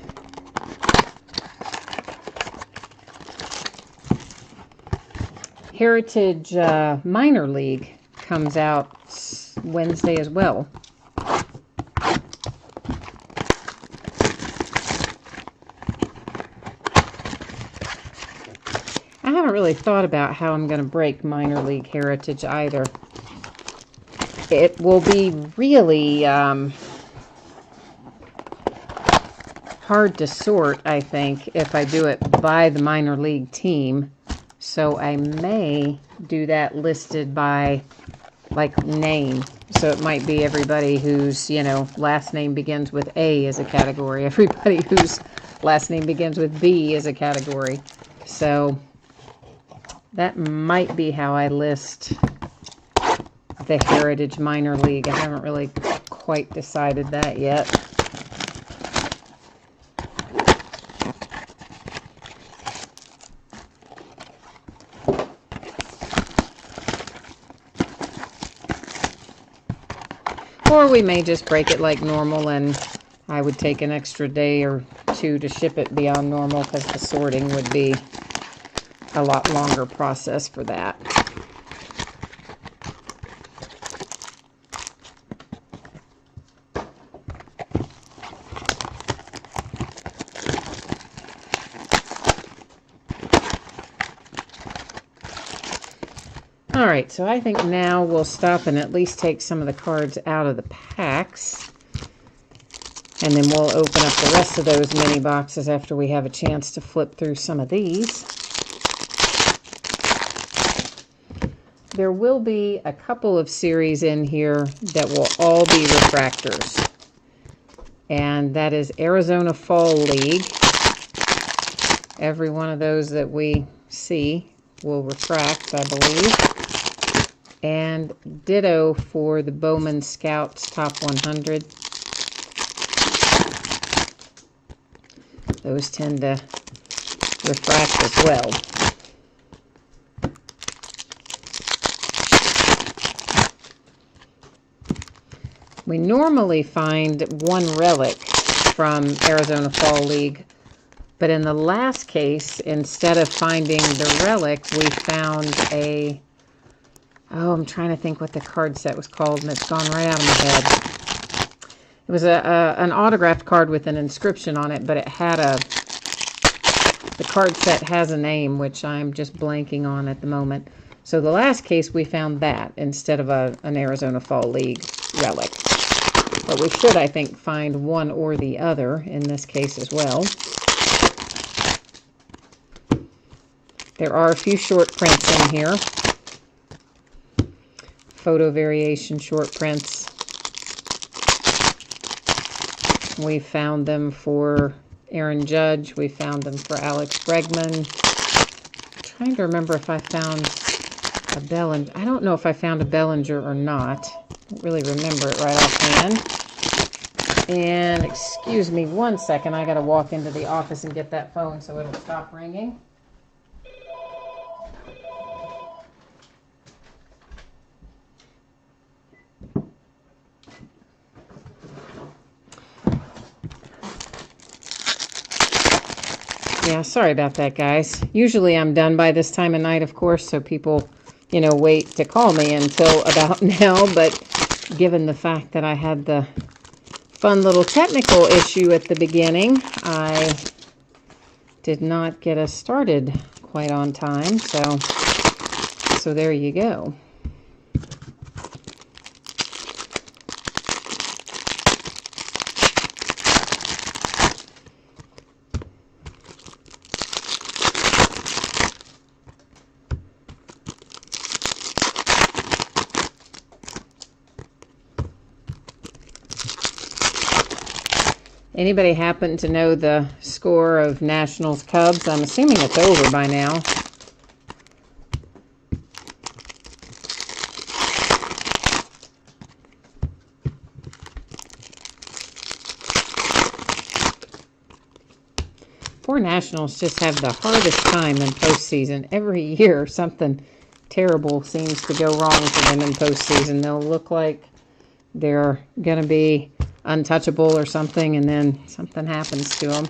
Heritage Minor League comes out Wednesday as well. I haven't really thought about how I'm going to break Minor League Heritage either. It will be really hard to sort, I think, if I do it by the minor league team. So I may do that listed by, like, name. So it might be everybody whose, last name begins with A as a category. Everybody whose last name begins with B as a category. So that might be how I list the Heritage Minor League. I haven't really quite decided that yet. Or we may just break it like normal, and I would take an extra day or two to ship it beyond normal because the sorting would be a lot longer process for that. All right, so I think now we'll stop and at least take some of the cards out of the packs. And then we'll open up the rest of those mini boxes after we have a chance to flip through some of these. There will be a couple of series in here that will all be refractors. And that is Arizona Fall League. Every one of those that we see will refract, I believe. And ditto for the Bowman Scouts Top 100. Those tend to refract as well. We normally find one relic from Arizona Fall League, but in the last case, instead of finding the relic, we found a... Oh, I'm trying to think what the card set was called, and it's gone right out of my head. It was an autographed card with an inscription on it, but it had the card set has a name, which I'm just blanking on at the moment. So the last case, we found that instead of an Arizona Fall League relic. But we should, I think, find one or the other in this case as well. There are a few short prints in here. Photo variation short prints. We found them for Aaron Judge. We found them for Alex Bregman. I'm trying to remember if I found a Bellinger. I don't know if I found a Bellinger or not. I don't really remember it right offhand. And excuse me one second. I got to walk into the office and get that phone so it'll stop ringing. Yeah, sorry about that, guys. Usually I'm done by this time of night, of course, so people, wait to call me until about now. But given the fact that I had the fun little technical issue at the beginning, I did not get us started quite on time. So there you go. Anybody happen to know the score of Nationals Cubs? I'm assuming it's over by now. Poor Nationals just have the hardest time in postseason. Every year something terrible seems to go wrong for them in postseason. They'll look like they're going to be untouchable or something, and then something happens to them.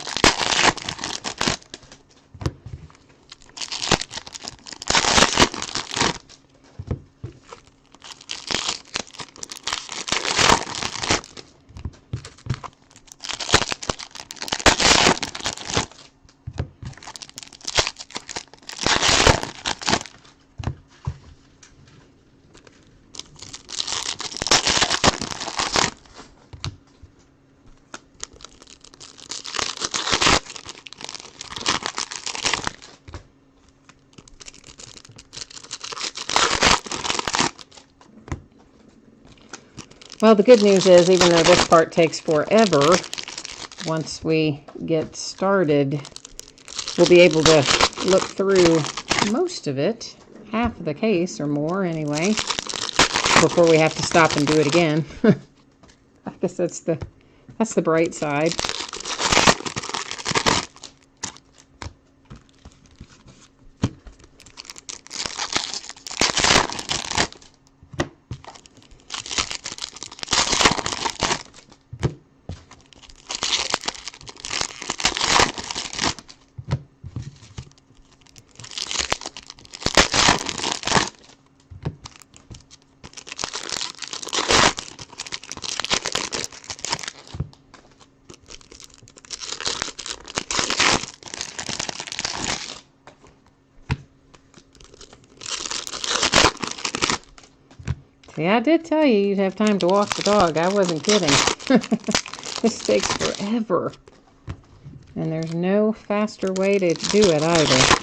Well, the good news is, even though this part takes forever, once we get started, we'll be able to look through most of it, half of the case or more anyway, before we have to stop and do it again. I guess that's the bright side. See, I did tell you you'd have time to walk the dog. I wasn't kidding. This takes forever. And there's no faster way to do it either.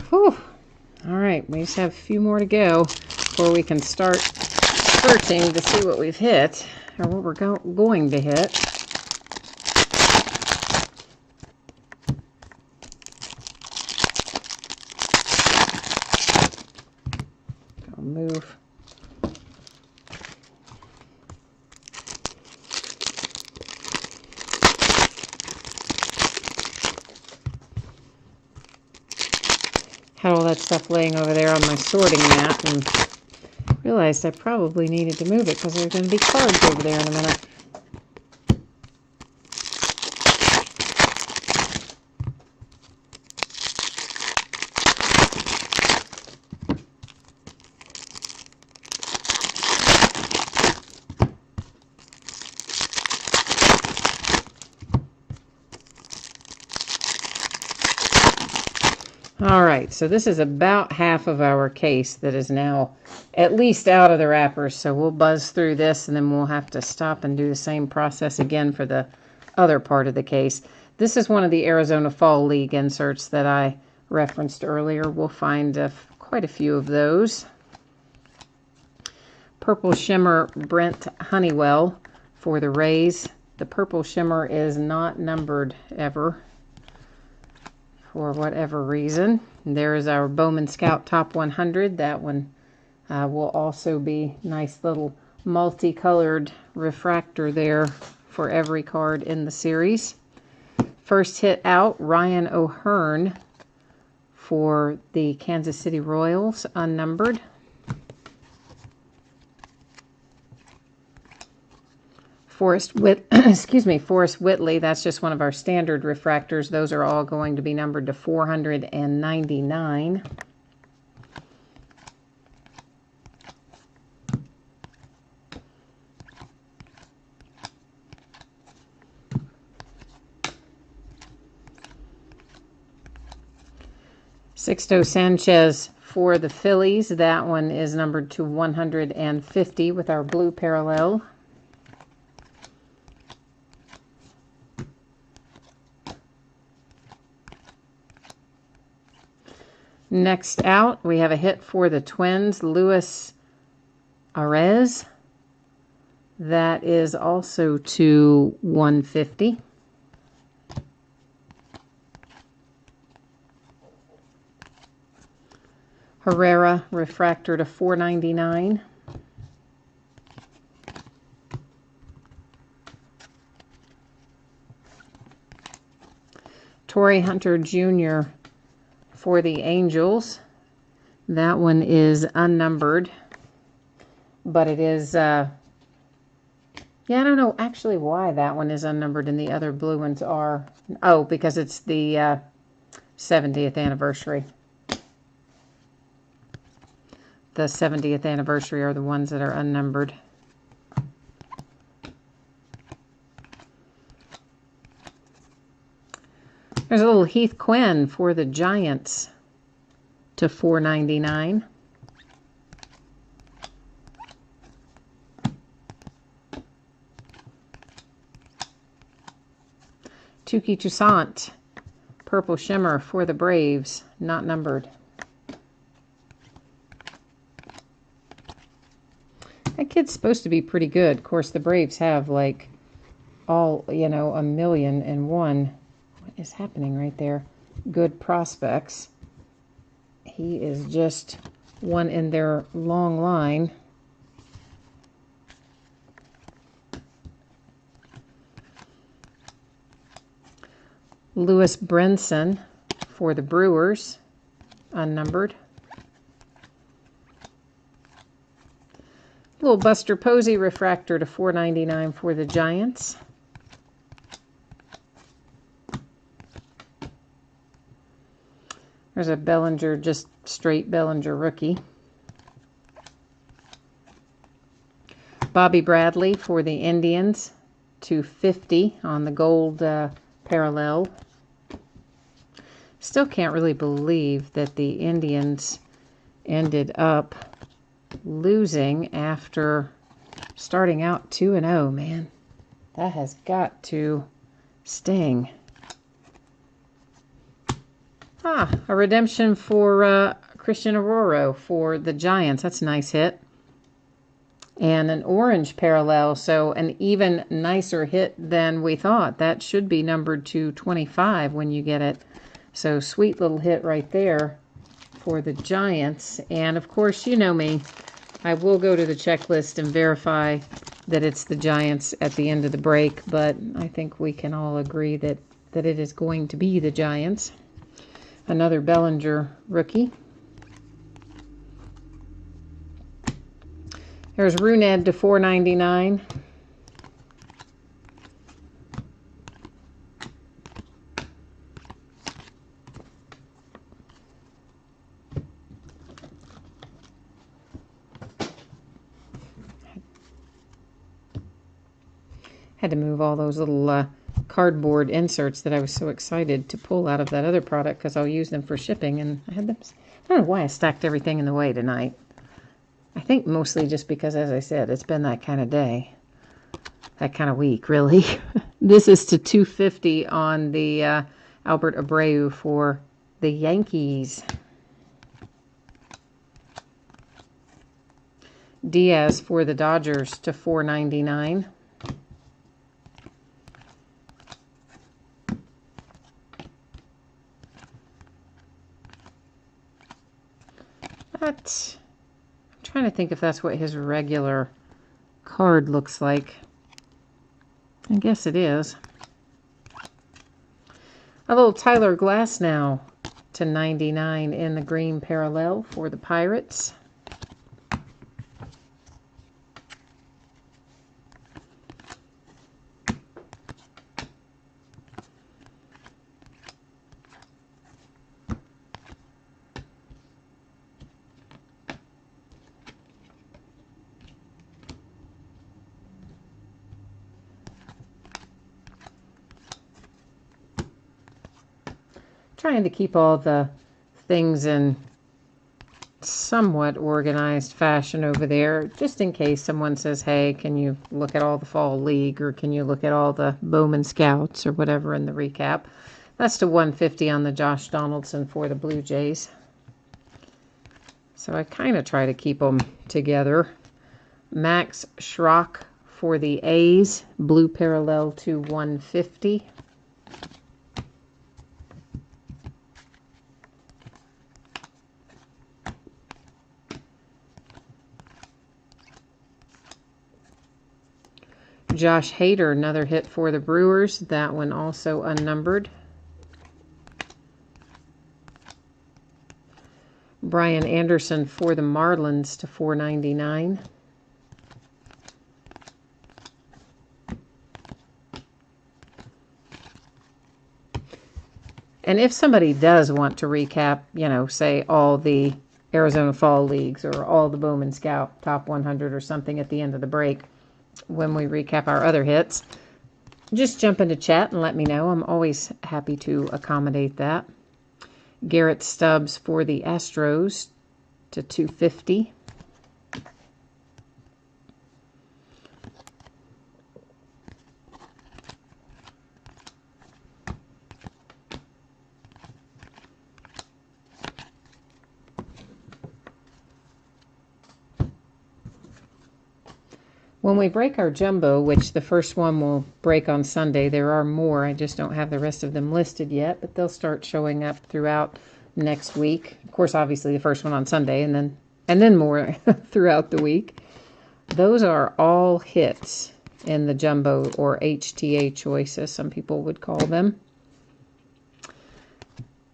Whew. All right, we just have a few more to go before we can start searching to see what we've hit, or what we're going to hit. I'll move. Had all that stuff laying over there on my sorting mat and realized I probably needed to move it because there's going to be cards over there in a minute. All right, so this is about half of our case that is now at least out of the wrappers. So we'll buzz through this and then we'll have to stop and do the same process again for the other part of the case. This is one of the Arizona Fall League inserts that I referenced earlier. We'll find quite a few of those. Purple Shimmer Brent Honeywell for the Rays. The Purple Shimmer is not numbered ever, for whatever reason. And there is our Bowman Scout Top 100. That one will also be nice little multicolored refractor there for every card in the series. First hit out, Ryan O'Hearn for the Kansas City Royals, unnumbered. Forrest Whitley, that's just one of our standard refractors. Those are all going to be numbered to 499. Sixto Sanchez for the Phillies. That one is numbered to 150 with our blue parallel. Next out, we have a hit for the Twins, Luis Arraez. That is also to 150. Herrera, refractor to 499. Torrey Hunter Jr. for the Angels. That one is unnumbered, but it is, yeah, I don't know actually why that one is unnumbered and the other blue ones are. Oh, because it's the 70th anniversary. The 70th anniversary are the ones that are unnumbered. There's a little Heath Quinn for the Giants to $4.99. Touki Toussaint, Purple Shimmer for the Braves, not numbered. That kid's supposed to be pretty good. Of course, the Braves have like all, you know, 1,000,001. What is happening right there? Good prospects. He is just one in their long line. Lewis Brinson for the Brewers, unnumbered. Little Buster Posey refractor to $4.99 for the Giants. There's a Bellinger, just straight Bellinger rookie. Bobby Bradley for the Indians to $50 on the gold parallel. Still can't really believe that the Indians ended up losing after starting out 2-0, man. That has got to sting. A redemption for Christian Arroyo for the Giants. That's a nice hit. And an orange parallel, so an even nicer hit than we thought. That should be numbered to 25 when you get it. So sweet little hit right there for the Giants. And of course, you know me, I will go to the checklist and verify that it's the Giants at the end of the break, but I think we can all agree that it is going to be the Giants. Another Bellinger rookie. There's Runed to $4.99. Had to move all those little cardboard inserts that I was so excited to pull out of that other product because I'll use them for shipping, and I had them. I don't know why I stacked everything in the way tonight. I think mostly just because, as I said, it's been that kind of day, that kind of week, really. This is to $250 on the Albert Abreu for the Yankees. Diaz for the Dodgers to $4.99. I'm trying to think if that's what his regular card looks like. I guess it is. A little Tyler Glasnow to $99 in the green parallel for the Pirates. Trying to keep all the things in somewhat organized fashion over there, just in case someone says, hey, can you look at all the Fall League, or can you look at all the Bowman Scouts, or whatever in the recap. That's to $150 on the Josh Donaldson for the Blue Jays. So I kind of try to keep them together. Max Schrock for the A's, blue parallel to $150. Josh Hader, another hit for the Brewers. That one also unnumbered. Brian Anderson for the Marlins to $4.99. And if somebody does want to recap, you know, say all the Arizona Fall Leagues or all the Bowman Scout Top 100 or something at the end of the break when we recap our other hits, just jump into chat and let me know. I'm always happy to accommodate that. Garrett Stubbs for the Astros to $250. When we break our jumbo, which the first one will break on Sunday, there are more. I just don't have the rest of them listed yet, but they'll start showing up throughout next week. Of course, obviously the first one on Sunday, and then more throughout the week. Those are all hits in the jumbo, or HTA choice, as some people would call them.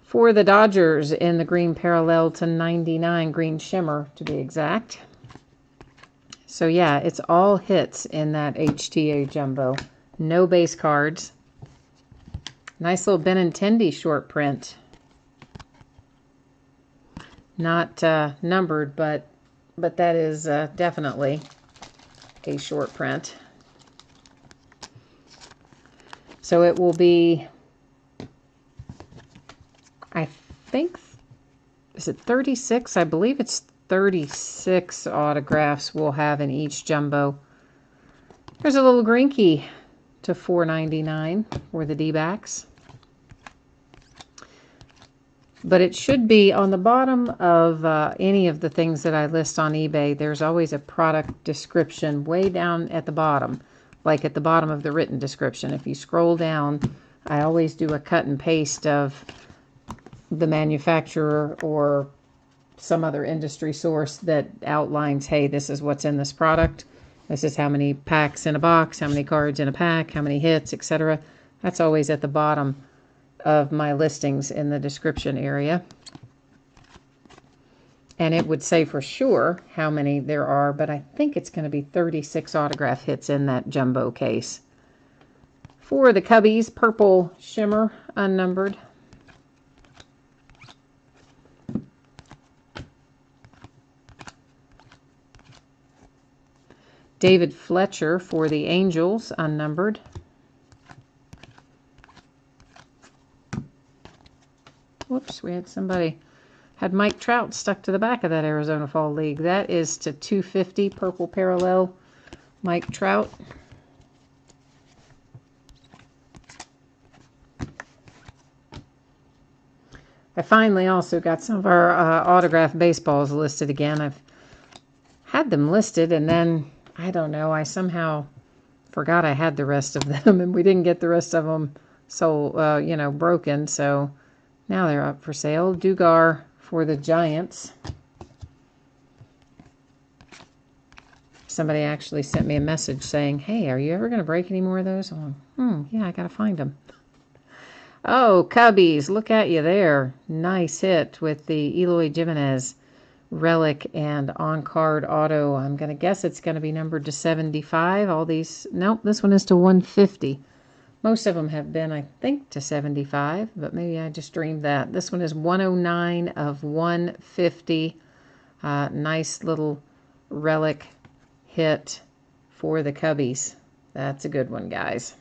For the Dodgers in the green parallel to 99, green shimmer to be exact. So yeah, it's all hits in that HTA jumbo. No base cards. Nice little Benintendi short print. Not numbered, but that is definitely a short print. So it will be, I think, is it 36? I believe it's 36 autographs we'll have in each jumbo. There's a little Greinke to $4.99 for the D-backs. But it should be on the bottom of any of the things that I list on eBay. There's always a product description way down at the bottom, like at the bottom of the written description. If you scroll down, I always do a cut and paste of the manufacturer or some other industry source that outlines, hey, this is what's in this product. This is how many packs in a box, how many cards in a pack, how many hits, etc. That's always at the bottom of my listings in the description area. And it would say for sure how many there are, but I think it's going to be 36 autograph hits in that jumbo case. For the Cubbies, purple shimmer, unnumbered. David Fletcher for the Angels, unnumbered. Whoops, we had somebody, had Mike Trout stuck to the back of that Arizona Fall League. That is to $250, purple parallel, Mike Trout. I finally also got some of our autographed baseballs listed again. I've had them listed, and then I don't know, I somehow forgot I had the rest of them, and we didn't get the rest of them broken, so now they're up for sale. Dugar for the Giants. Somebody actually sent me a message saying, hey, are you ever going to break any more of those? I'm like, yeah, I got to find them. Oh, Cubbies, look at you there. Nice hit with the Eloy Jimenez relic and on-card auto. I'm going to guess it's going to be numbered to 75. All these, nope, this one is to 150. Most of them have been, I think, to 75, but maybe I just dreamed that. This one is 109 of 150. Nice little relic hit for the Cubbies. That's a good one, guys.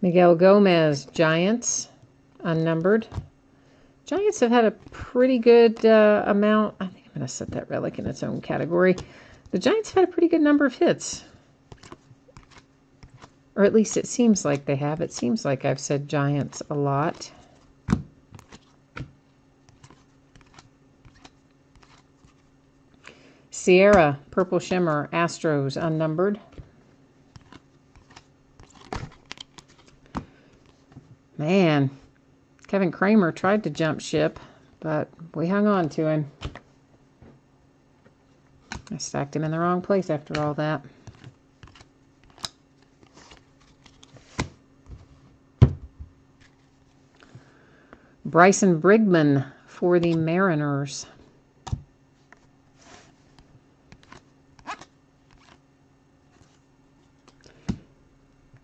Miguel Gomez, Giants, unnumbered. Giants have had a pretty good amount. I think I'm going to set that relic in its own category. The Giants have had a pretty good number of hits. Or at least it seems like they have. It seems like I've said Giants a lot. Sierra, purple shimmer, Astros, unnumbered. Man, Kevin Kramer tried to jump ship, but we hung on to him. I stacked him in the wrong place after all that. Bryson Brigman for the Mariners.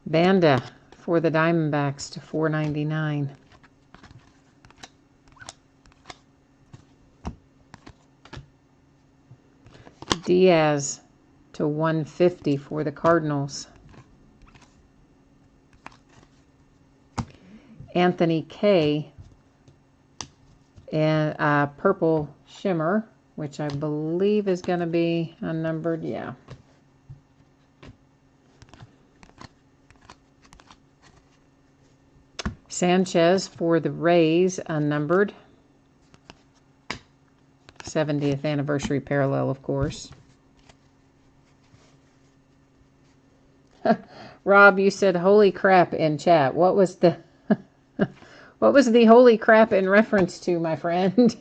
Banda for the Diamondbacks to 499. Diaz to 150 for the Cardinals. Anthony K. and Purple Shimmer, which I believe is going to be unnumbered. Yeah. Sanchez for the Rays, unnumbered. 70th anniversary parallel, of course. Rob, you said holy crap in chat. What was the what was the holy crap in reference to, my friend?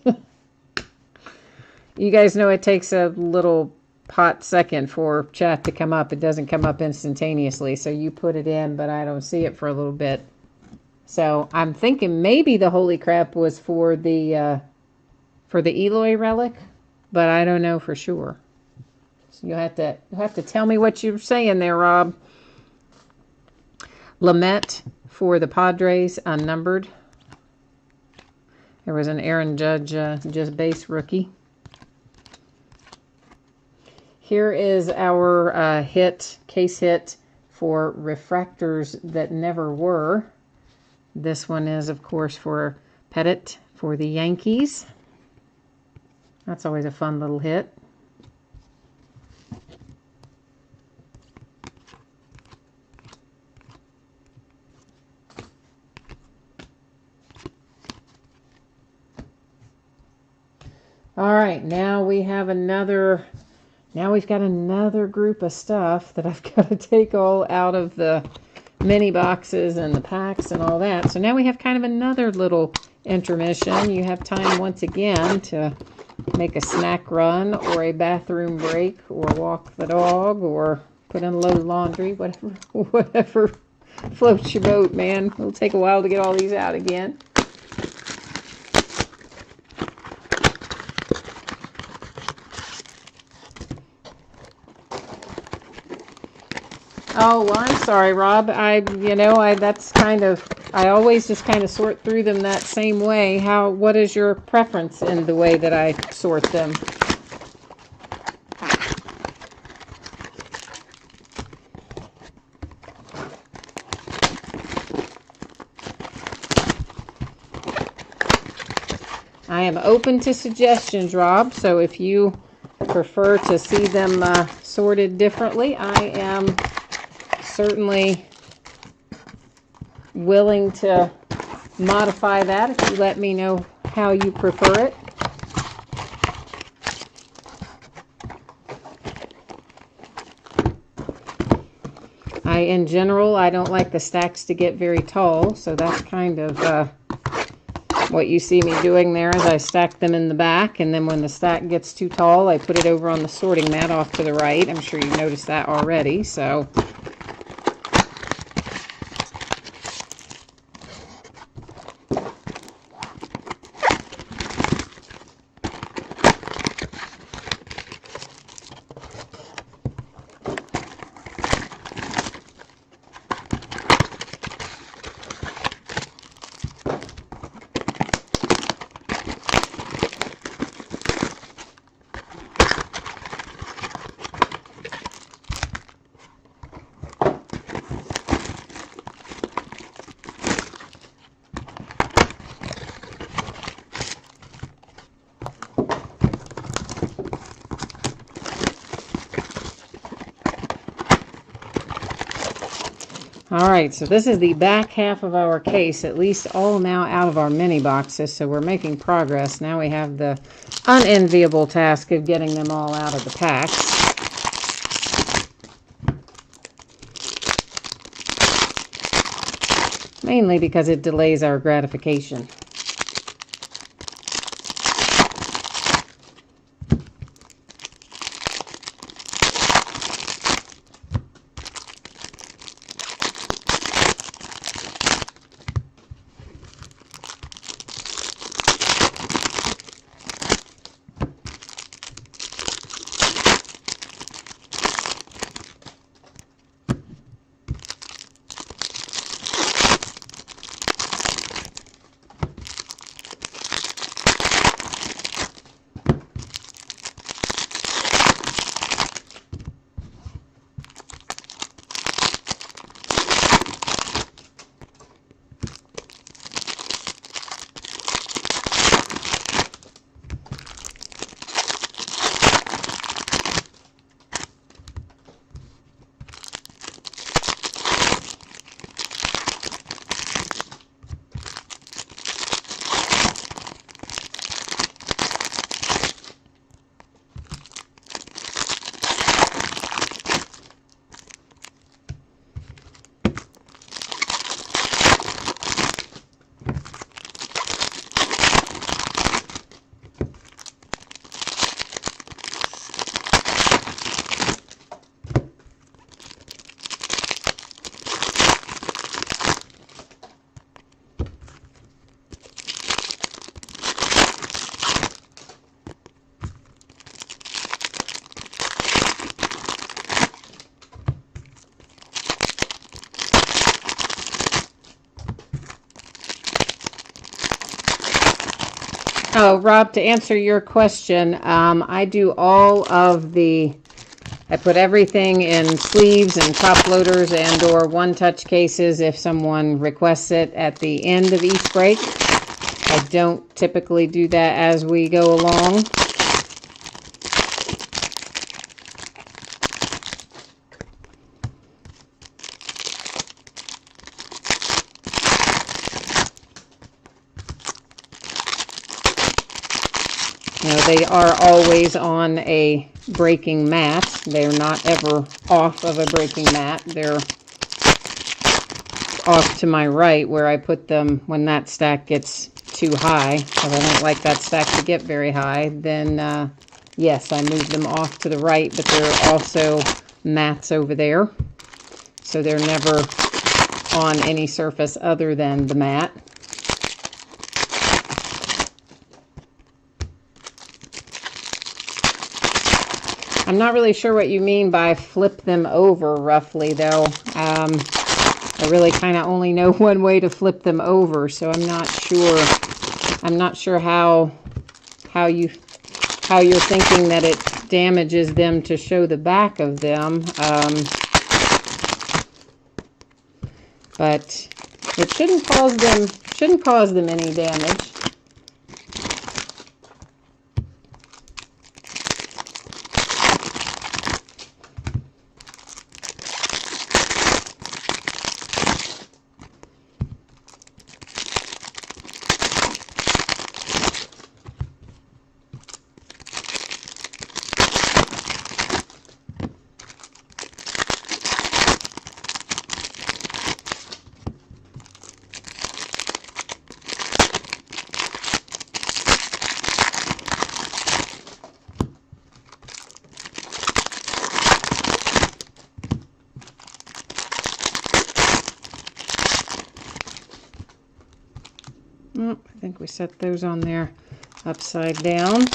You guys know it takes a little hot second for chat to come up. It doesn't come up instantaneously, so you put it in, but I don't see it for a little bit. So I'm thinking maybe the holy crap was for the Eloy relic, but I don't know for sure. So you'll have to tell me what you're saying there, Rob. Lamet for the Padres, unnumbered. There was an Aaron Judge just base rookie. Here is our case hit for refractors that never were. This one is, of course, for Pettit for the Yankees. That's always a fun little hit. All right, now we've got another group of stuff that I've got to take all out of the mini boxes and the packs and all that. So now we have kind of another little intermission. You have time once again to make a snack run or a bathroom break or walk the dog or put in a load of laundry, whatever floats your boat, man. It'll take a while to get all these out again. Oh, well, I'm sorry, Rob. I always just kind of sort through them that same way. What is your preference in the way that I sort them? I am open to suggestions, Rob, so if you prefer to see them sorted differently, I am certainly willing to modify that if you let me know how you prefer it. In general, I don't like the stacks to get very tall, so that's kind of what you see me doing there is I stack them in the back, and then when the stack gets too tall, I put it over on the sorting mat off to the right. I'm sure you noticed that already, so... All right, so this is the back half of our case, at least all now out of our mini boxes, so we're making progress. Now we have the unenviable task of getting them all out of the packs. mainly because it delays our gratification. Oh, Rob, to answer your question, I do all of I put everything in sleeves and top loaders and or one-touch cases if someone requests it at the end of each break. I don't typically do that as we go along. They are always on a breaking mat. They're not ever off of a breaking mat. They're off to my right where I put them when that stack gets too high, because I don't like that stack to get very high. Then, yes, I move them off to the right, but there are also mats over there. So they're never on any surface other than the mat. I'm not really sure what you mean by flip them over roughly, though. I really kind of only know one way to flip them over, so I'm not sure. I'm not sure how you're thinking that it damages them to show the back of them. But it shouldn't cause them any damage. Oh, I think we set those on there upside down.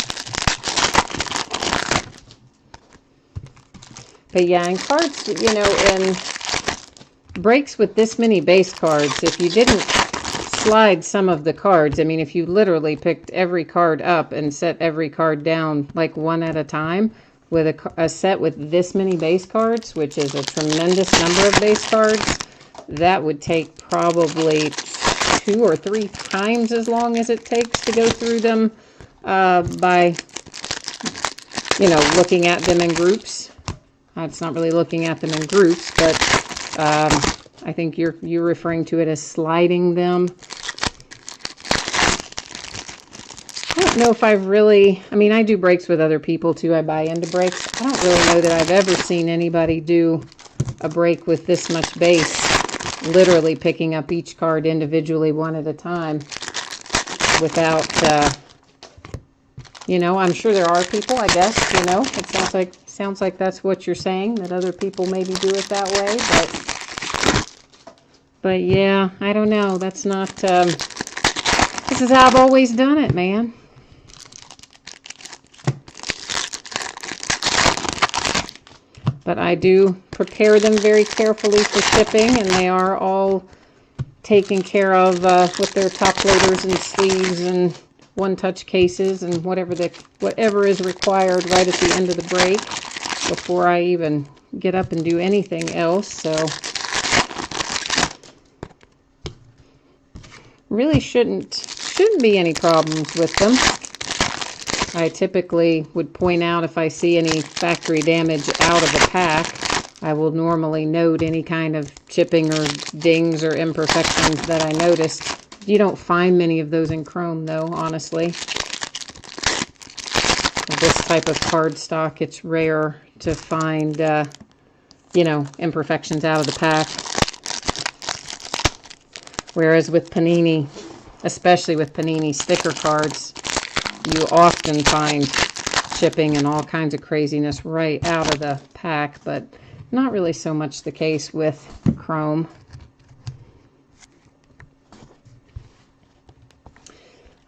But yeah, in cards, you know, in breaks with this many base cards, if you didn't slide some of the cards, I mean, if you literally picked every card up and set every card down like one at a time with a set with this many base cards, which is a tremendous number of base cards, that would take probably 2 or 3 times as long as it takes to go through them by, you know, looking at them in groups. It's not really looking at them in groups, but I think you're referring to it as sliding them. I don't know if I've really, I mean, I do breaks with other people too. I buy into breaks. I don't really know that I've ever seen anybody do a break with this much base literally picking up each card individually one at a time without, you know, I'm sure there are people, I guess, you know, it sounds like that's what you're saying, that other people maybe do it that way, but yeah, I don't know. That's not, this is how I've always done it, man. But I do prepare them very carefully for shipping, and they are all taken care of with their top loaders and sleeves and one-touch cases and whatever is required right at the end of the break before I even get up and do anything else. So really shouldn't be any problems with them. I typically would point out if I see any factory damage out of a pack. I will normally note any kind of chipping or dings or imperfections that I notice. You don't find many of those in chrome, though, honestly. This type of cardstock, it's rare to find, you know, imperfections out of the pack. Whereas with Panini, especially with Panini sticker cards, you often find chipping and all kinds of craziness right out of the pack, but not really so much the case with chrome.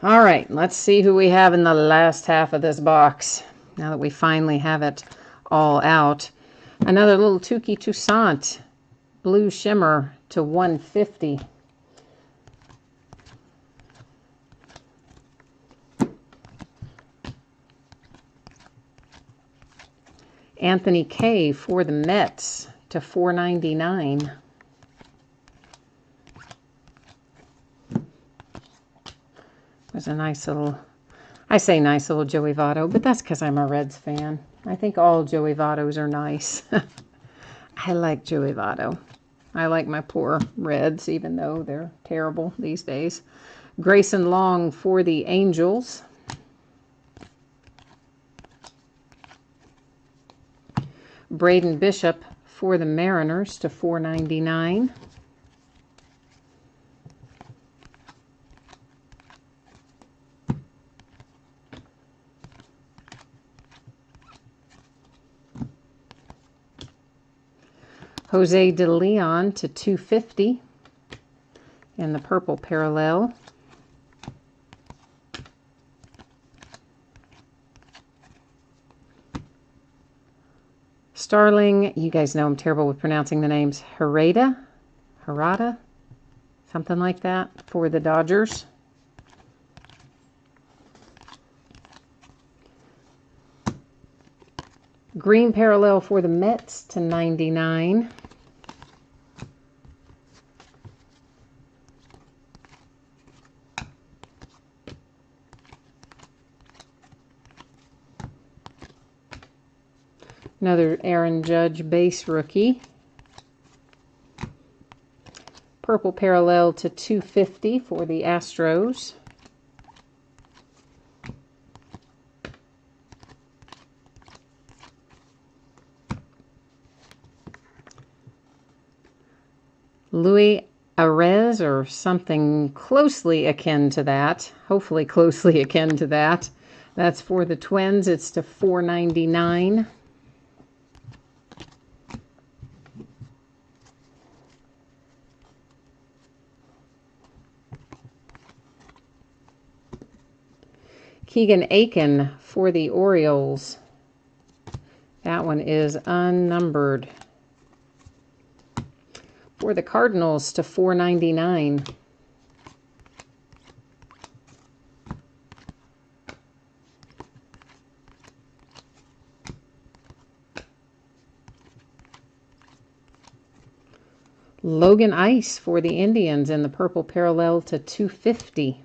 All right, let's see who we have in the last half of this box, now that we finally have it all out. Another little Touki Toussaint Blue Shimmer to 150. Anthony Kay for the Mets to 499. There's a nice little, I say nice little Joey Votto, but that's because I'm a Reds fan. I think all Joey Vottos are nice. I like Joey Votto. I like my poor Reds, even though they're terrible these days. Grayson Long for the Angels. Braden Bishop for the Mariners to 499. Jose De Leon to 250 in the purple parallel. Starling, you guys know I'm terrible with pronouncing the names. Harada, something like that, for the Dodgers. Green parallel for the Mets to 99. Another Aaron Judge base rookie. Purple parallel to 250 for the Astros. Louis Arez, or something closely akin to that. Hopefully closely akin to that. That's for the Twins. It's to 499. Keegan Aiken for the Orioles. That one is unnumbered. For the Cardinals to 499. Logan Ice for the Indians in the purple parallel to 250.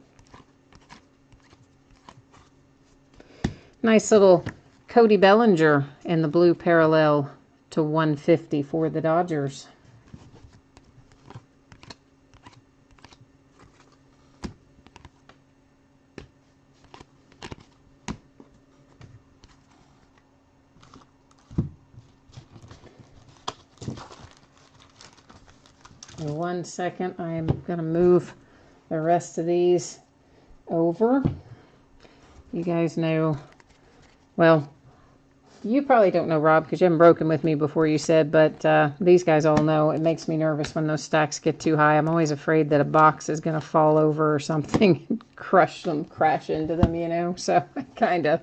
Nice little Cody Bellinger in the blue parallel to 150 for the Dodgers. In 1 second, I am going to move the rest of these over. You guys know, well, you probably don't know, Rob, because you haven't broken with me before, you said, but these guys all know it makes me nervous when those stacks get too high. I'm always afraid that a box is going to fall over or something and crash into them, you know. So I kind of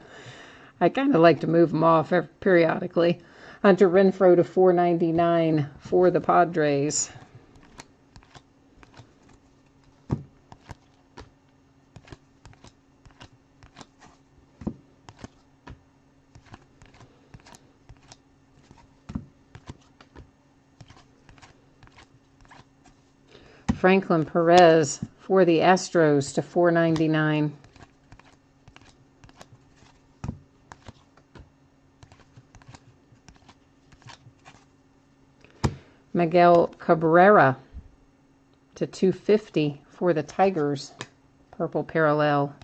like to move them off periodically. Hunter Renfroe to $4.99 for the Padres. Franklin Perez for the Astros to $4.99. Miguel Cabrera to $2.50 for the Tigers. Purple parallel.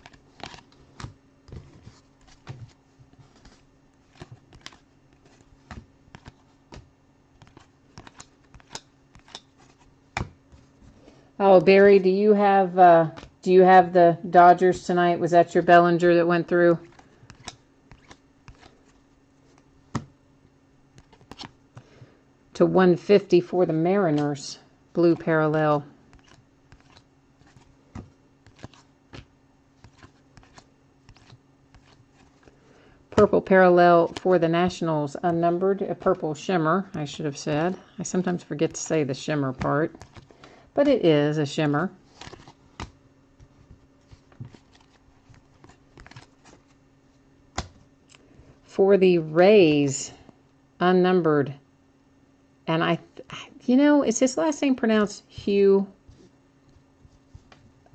Oh, Barry, do you have the Dodgers tonight? Was that your Bellinger that went through? To $1.50 for the Mariners. Blue parallel. Purple parallel for the Nationals. Unnumbered. A purple shimmer, I should have said. I sometimes forget to say the shimmer part. But it is a shimmer. For the Rays, unnumbered. And is his last name pronounced Hugh?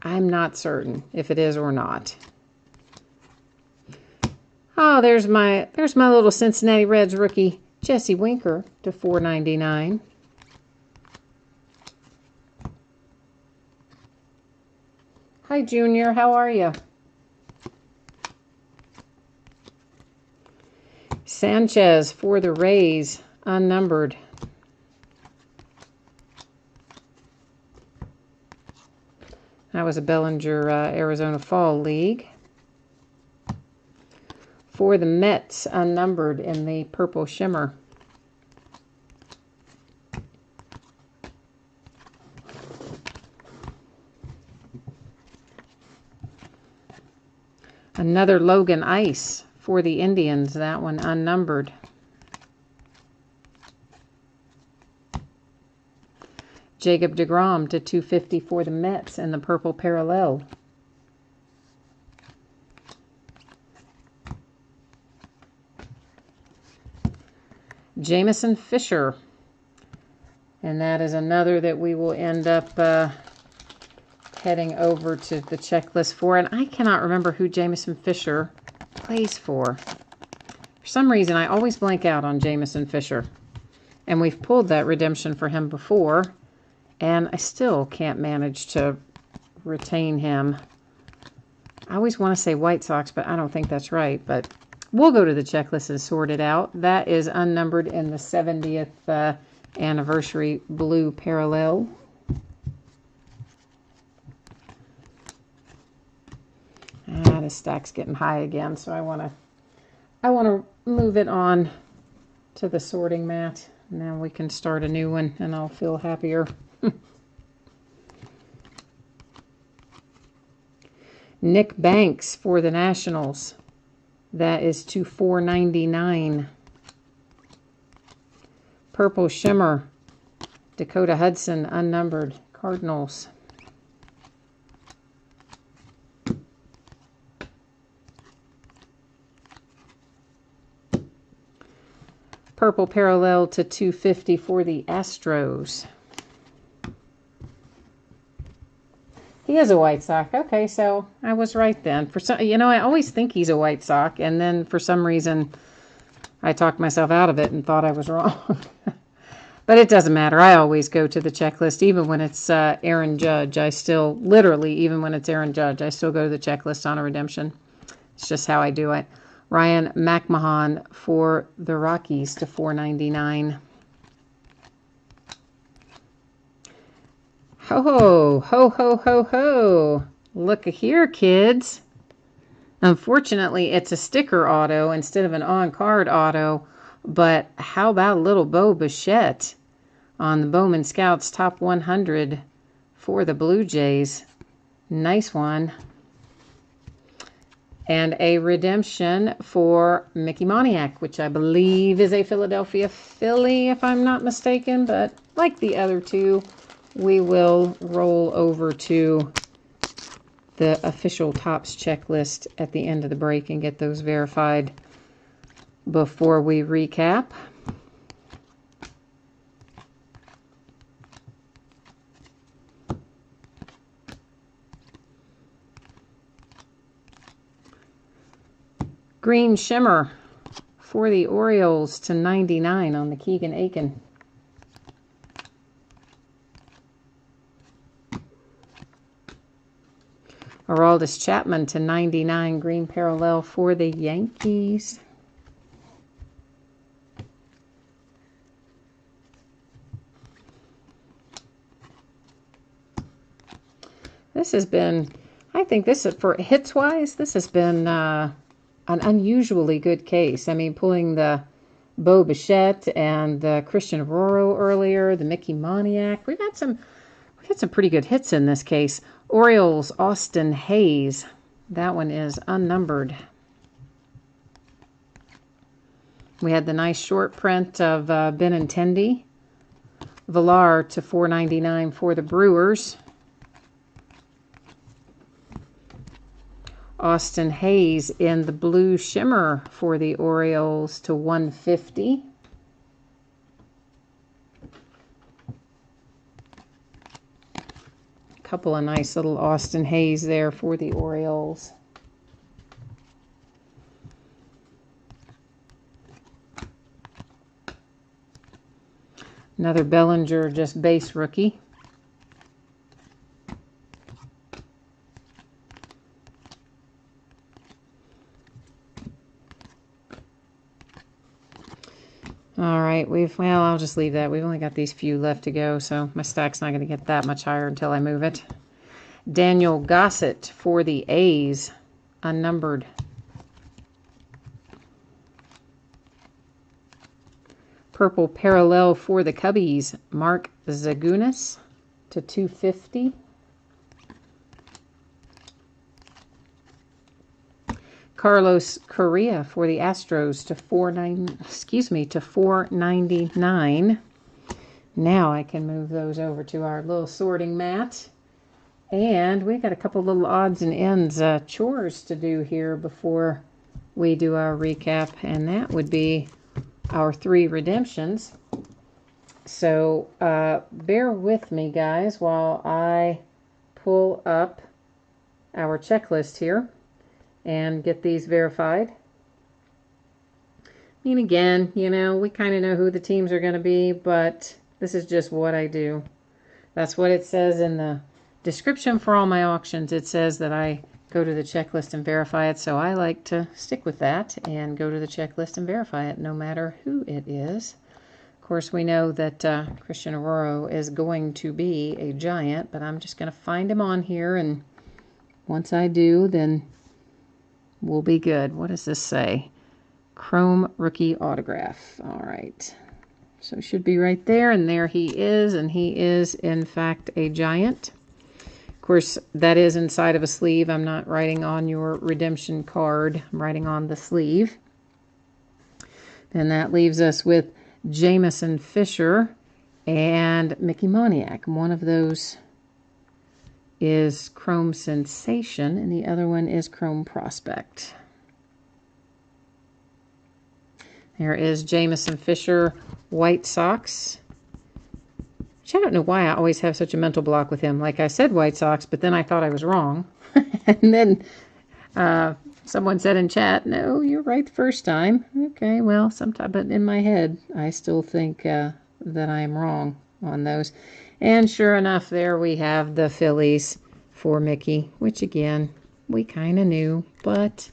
I'm not certain if it is or not. Oh, there's my little Cincinnati Reds rookie, Jesse Winker, to $4.99. Hi, Junior. How are you? Sanchez for the Rays, unnumbered. That was a Bellinger Arizona Fall League. For the Mets, unnumbered in the purple shimmer. Another Logan Ice for the Indians, that one unnumbered. Jacob deGrom to $2.50 for the Mets and the purple parallel. Jameson Fisher. And that is another that we will end up heading over to the checklist for. And I cannot remember who Jameson Fisher plays for. For some reason, I always blank out on Jameson Fisher. And we've pulled that redemption for him before. And I still can't manage to retain him. I always want to say White Sox, but I don't think that's right. But we'll go to the checklist and sort it out. That is unnumbered in the 70th anniversary blue parallel. This stack's getting high again, so I want to move it on to the sorting mat, and then we can start a new one, and I'll feel happier. Nick Banks for the Nationals. That is to $4.99. Purple shimmer. Dakota Hudson, unnumbered. Cardinals. Purple parallel to $2.50 for the Astros. He is a White Sox. Okay, so I was right then. For some, I always think he's a White Sox, and then for some reason I talked myself out of it and thought I was wrong. But it doesn't matter. I always go to the checklist, even when it's Aaron Judge. I still, literally, even when it's Aaron Judge, I still go to the checklist on a redemption. It's just how I do it. Ryan McMahon for the Rockies to $4.99. Ho, ho, ho, ho, ho. Look here, kids. Unfortunately, it's a sticker auto instead of an on-card auto, but how about little Bo Bichette on the Bowman Scouts Top 100 for the Blue Jays? Nice one. And a redemption for Mickey Moniak, which I believe is a Philadelphia Philly, if I'm not mistaken. But like the other two, we will roll over to the official Topps checklist at the end of the break and get those verified before we recap. Green Shimmer for the Orioles to 99 on the Keegan Aiken. Aroldis Chapman to 99 green parallel for the Yankees. This has been, I think this is, for hits-wise, this has been an unusually good case. I mean, pulling the Bo Bichette and the Christian Arroyo earlier, the Mickey Moniak. We've had some pretty good hits in this case. Orioles, Austin Hayes. That one is unnumbered. We had the nice short print of Benintendi. Villar to 499 for the Brewers. Austin Hayes in the blue shimmer for the Orioles to 150. Couple of nice little Austin Hayes there for the Orioles. Another Bellinger, just base rookie. All right, well, I'll just leave that. We've only got these few left to go, so my stack's not going to get that much higher until I move it. Daniel Gossett for the A's, unnumbered. Purple parallel for the Cubbies, Mark Zagunis to 250. Carlos Correa for the Astros to 499. Now I can move those over to our little sorting mat. And we've got a couple little odds and ends chores to do here before we do our recap. And that would be our 3 redemptions. So bear with me, guys, while I pull up our checklist here and get these verified. I mean, again, you know, we kind of know who the teams are going to be, but this is just what I do. That's what it says in the description for all my auctions. It says that I go to the checklist and verify it, so I like to stick with that and go to the checklist and verify it, no matter who it is. Of course, we know that Christian Arroyo is going to be a Giant, but I'm just going to find him on here, and once I do, then we'll be good. What does this say? Chrome rookie autograph. All right. So it should be right there, and there he is, and he is, in fact, a Giant. Of course, that is inside of a sleeve. I'm not writing on your redemption card. I'm writing on the sleeve. And that leaves us with Jameson Fisher and Mickey Moniak. One of those is Chrome Sensation, and the other one is Chrome Prospect. There is Jameson Fisher, White Sox. Which I don't know why I always have such a mental block with him. Like I said White Sox, but then I thought I was wrong. And then someone said in chat, no, you're right the first time. Okay, well, sometimes, but in my head, I still think that I am wrong on those. And sure enough, there we have the Phillies for Mickey, which again, we kind of knew, but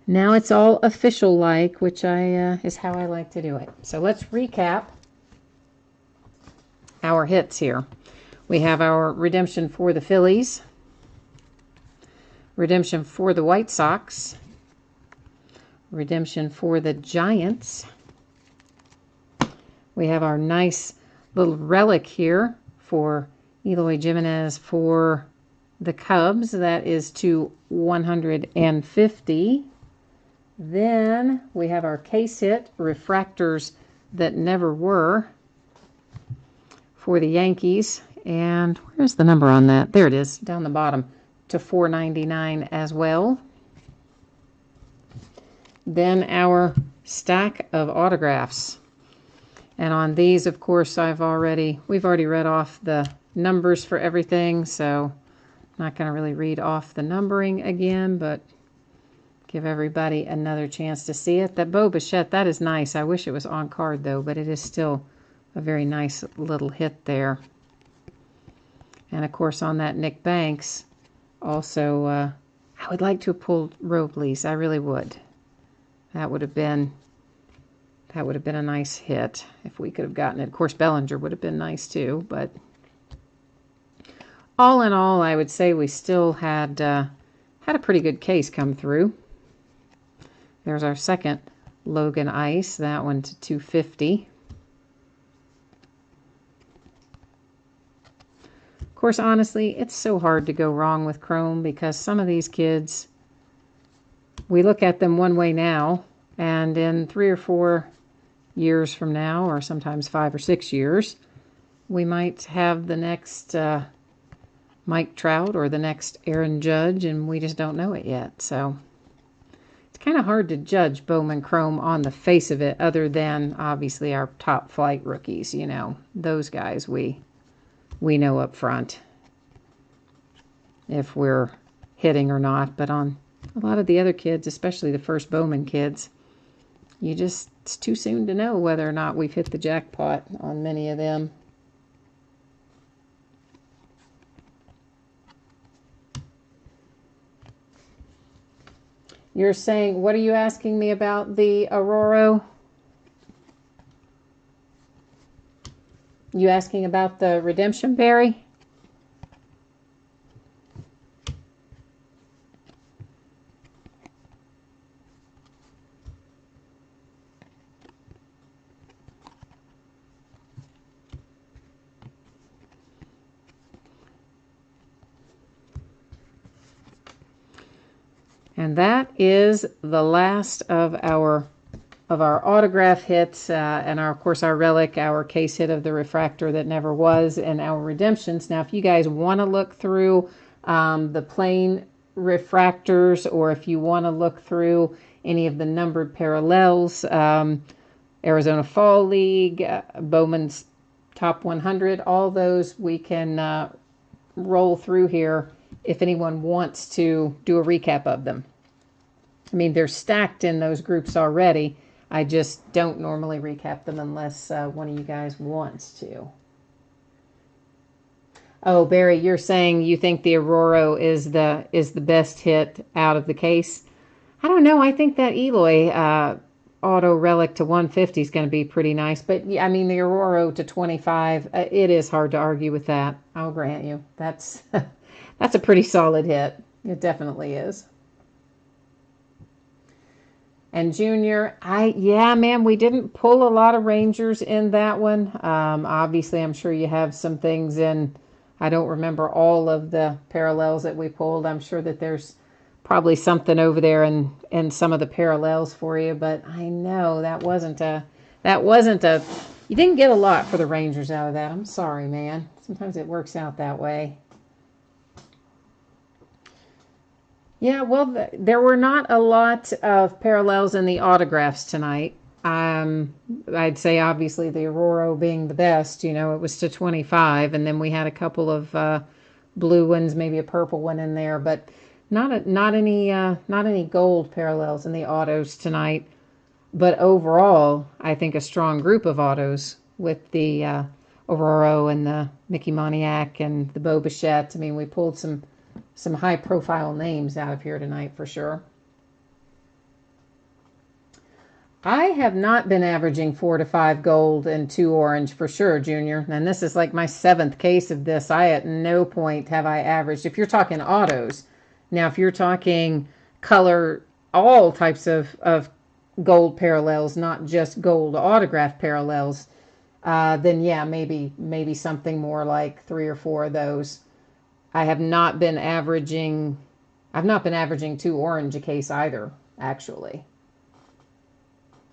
now it's all official-like, which is how I like to do it. So let's recap our hits here. We have our redemption for the Phillies, redemption for the White Sox, redemption for the Giants. We have our nice little relic here for Eloy Jimenez for the Cubs. That is to 150. Then we have our case hit, refractors that never were, for the Yankees. And where's the number on that? There it is, down the bottom, to 499 as well. Then our stack of autographs. And on these, of course, we've already read off the numbers for everything, so I'm not going to really read off the numbering again, but give everybody another chance to see it. That Bo Bichette, that is nice. I wish it was on card, though, but it is still a very nice little hit there. And, of course, on that Nick Banks, also, I would like to have pulled Robles. I really would. That would have been a nice hit if we could have gotten it. Of course, Bellinger would have been nice, too, but all in all, I would say we still had a pretty good case come through. There's our second Logan Ice, that one to 250. Of course, honestly, it's so hard to go wrong with Chrome because some of these kids, we look at them one way now, and in 3 or 4 years from now, or sometimes 5 or 6 years, we might have the next Mike Trout or the next Aaron Judge, and we just don't know it yet. So it's kind of hard to judge Bowman Chrome on the face of it, other than obviously our top flight rookies. You know, those guys we know up front if we're hitting or not. But on a lot of the other kids, especially the first Bowman kids, it's too soon to know whether or not we've hit the jackpot on many of them. You're saying, what are you asking me about the Aurora? You asking about the redemption, Barry? And that is the last of our autograph hits, and of course our relic, our case hit of the refractor that never was, and our redemptions. Now, if you guys want to look through the plain refractors, or if you want to look through any of the numbered parallels, Arizona Fall League, Bowman's Top 100, all those we can roll through here if anyone wants to do a recap of them. I mean, they're stacked in those groups already. I just don't normally recap them unless one of you guys wants to. Oh, Barry, you're saying you think the Aurora is the best hit out of the case? I don't know. I think that Eloy auto relic to 150 is going to be pretty nice. But, yeah, I mean, the Aurora to 25, it is hard to argue with that. I'll grant you. That's that's a pretty solid hit. It definitely is. And Junior, yeah, man, we didn't pull a lot of Rangers in that one. Obviously, I'm sure you have some things in. I don't remember all of the parallels that we pulled. I'm sure that there's probably something over there in some of the parallels for you. But I know that wasn't a. You didn't get a lot for the Rangers out of that. I'm sorry, man. Sometimes it works out that way. Yeah, well, there were not a lot of parallels in the autographs tonight. I'd say, obviously, the Aurora being the best. You know, it was to 25, and then we had a couple of blue ones, maybe a purple one in there, but not any gold parallels in the autos tonight. But overall, I think a strong group of autos with the Aurora and the Mickey Moniak and the Bo Bichette. I mean, we pulled some high-profile names out of here tonight for sure. I have not been averaging 4 to 5 gold and 2 orange for sure, Junior. And this is like my 7th case of this. I at no point have I averaged. If you're talking autos, now if you're talking color, all types of gold parallels, not just gold autograph parallels, then yeah, maybe something more like 3 or 4 of those. I have not been averaging. I've not been averaging 2 orange a case either, actually.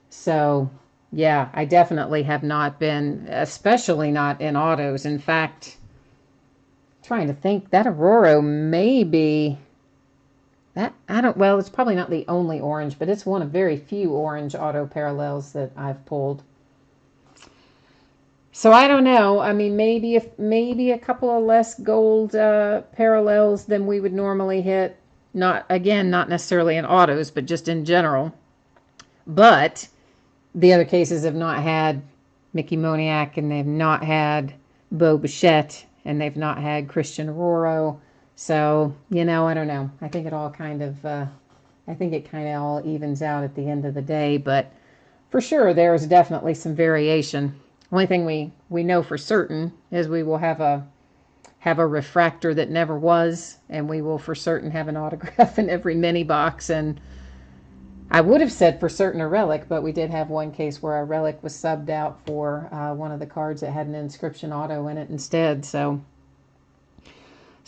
So, yeah, I definitely have not been, especially not in autos. In fact, trying to think, that Aurora may be that, I don't, well, it's probably not the only orange, but it's one of very few orange auto parallels that I've pulled. So I don't know. I mean, maybe a couple of less gold parallels than we would normally hit. Not necessarily in autos, but just in general. But the other cases have not had Mickey Moniak, and they've not had Bo Bichette, and they've not had Christian Arroyo. So, I don't know. I think it all kind of, all evens out at the end of the day. But for sure, there's definitely some variation. Only thing we know for certain is we will have a refractor that never was, and we will for certain have an autograph in every mini box. And I would have said for certain a relic, but we did have one case where a relic was subbed out for one of the cards that had an inscription auto in it instead. So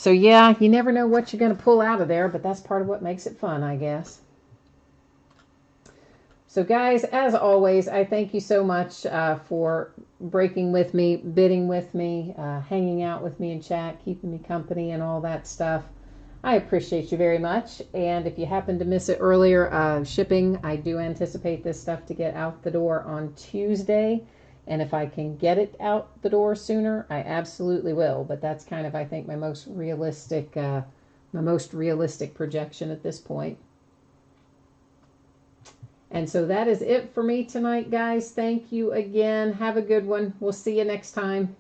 yeah, you never know what you're going to pull out of there, but that's part of what makes it fun, I guess. So guys, as always, I thank you so much for breaking with me, bidding with me, hanging out with me in chat, keeping me company and all that stuff. I appreciate you very much. And if you happen to miss it earlier, shipping, I do anticipate this stuff to get out the door on Tuesday. And if I can get it out the door sooner, I absolutely will. But that's kind of, I think, my most realistic projection at this point. And so that is it for me tonight, guys. Thank you again. Have a good one. We'll see you next time.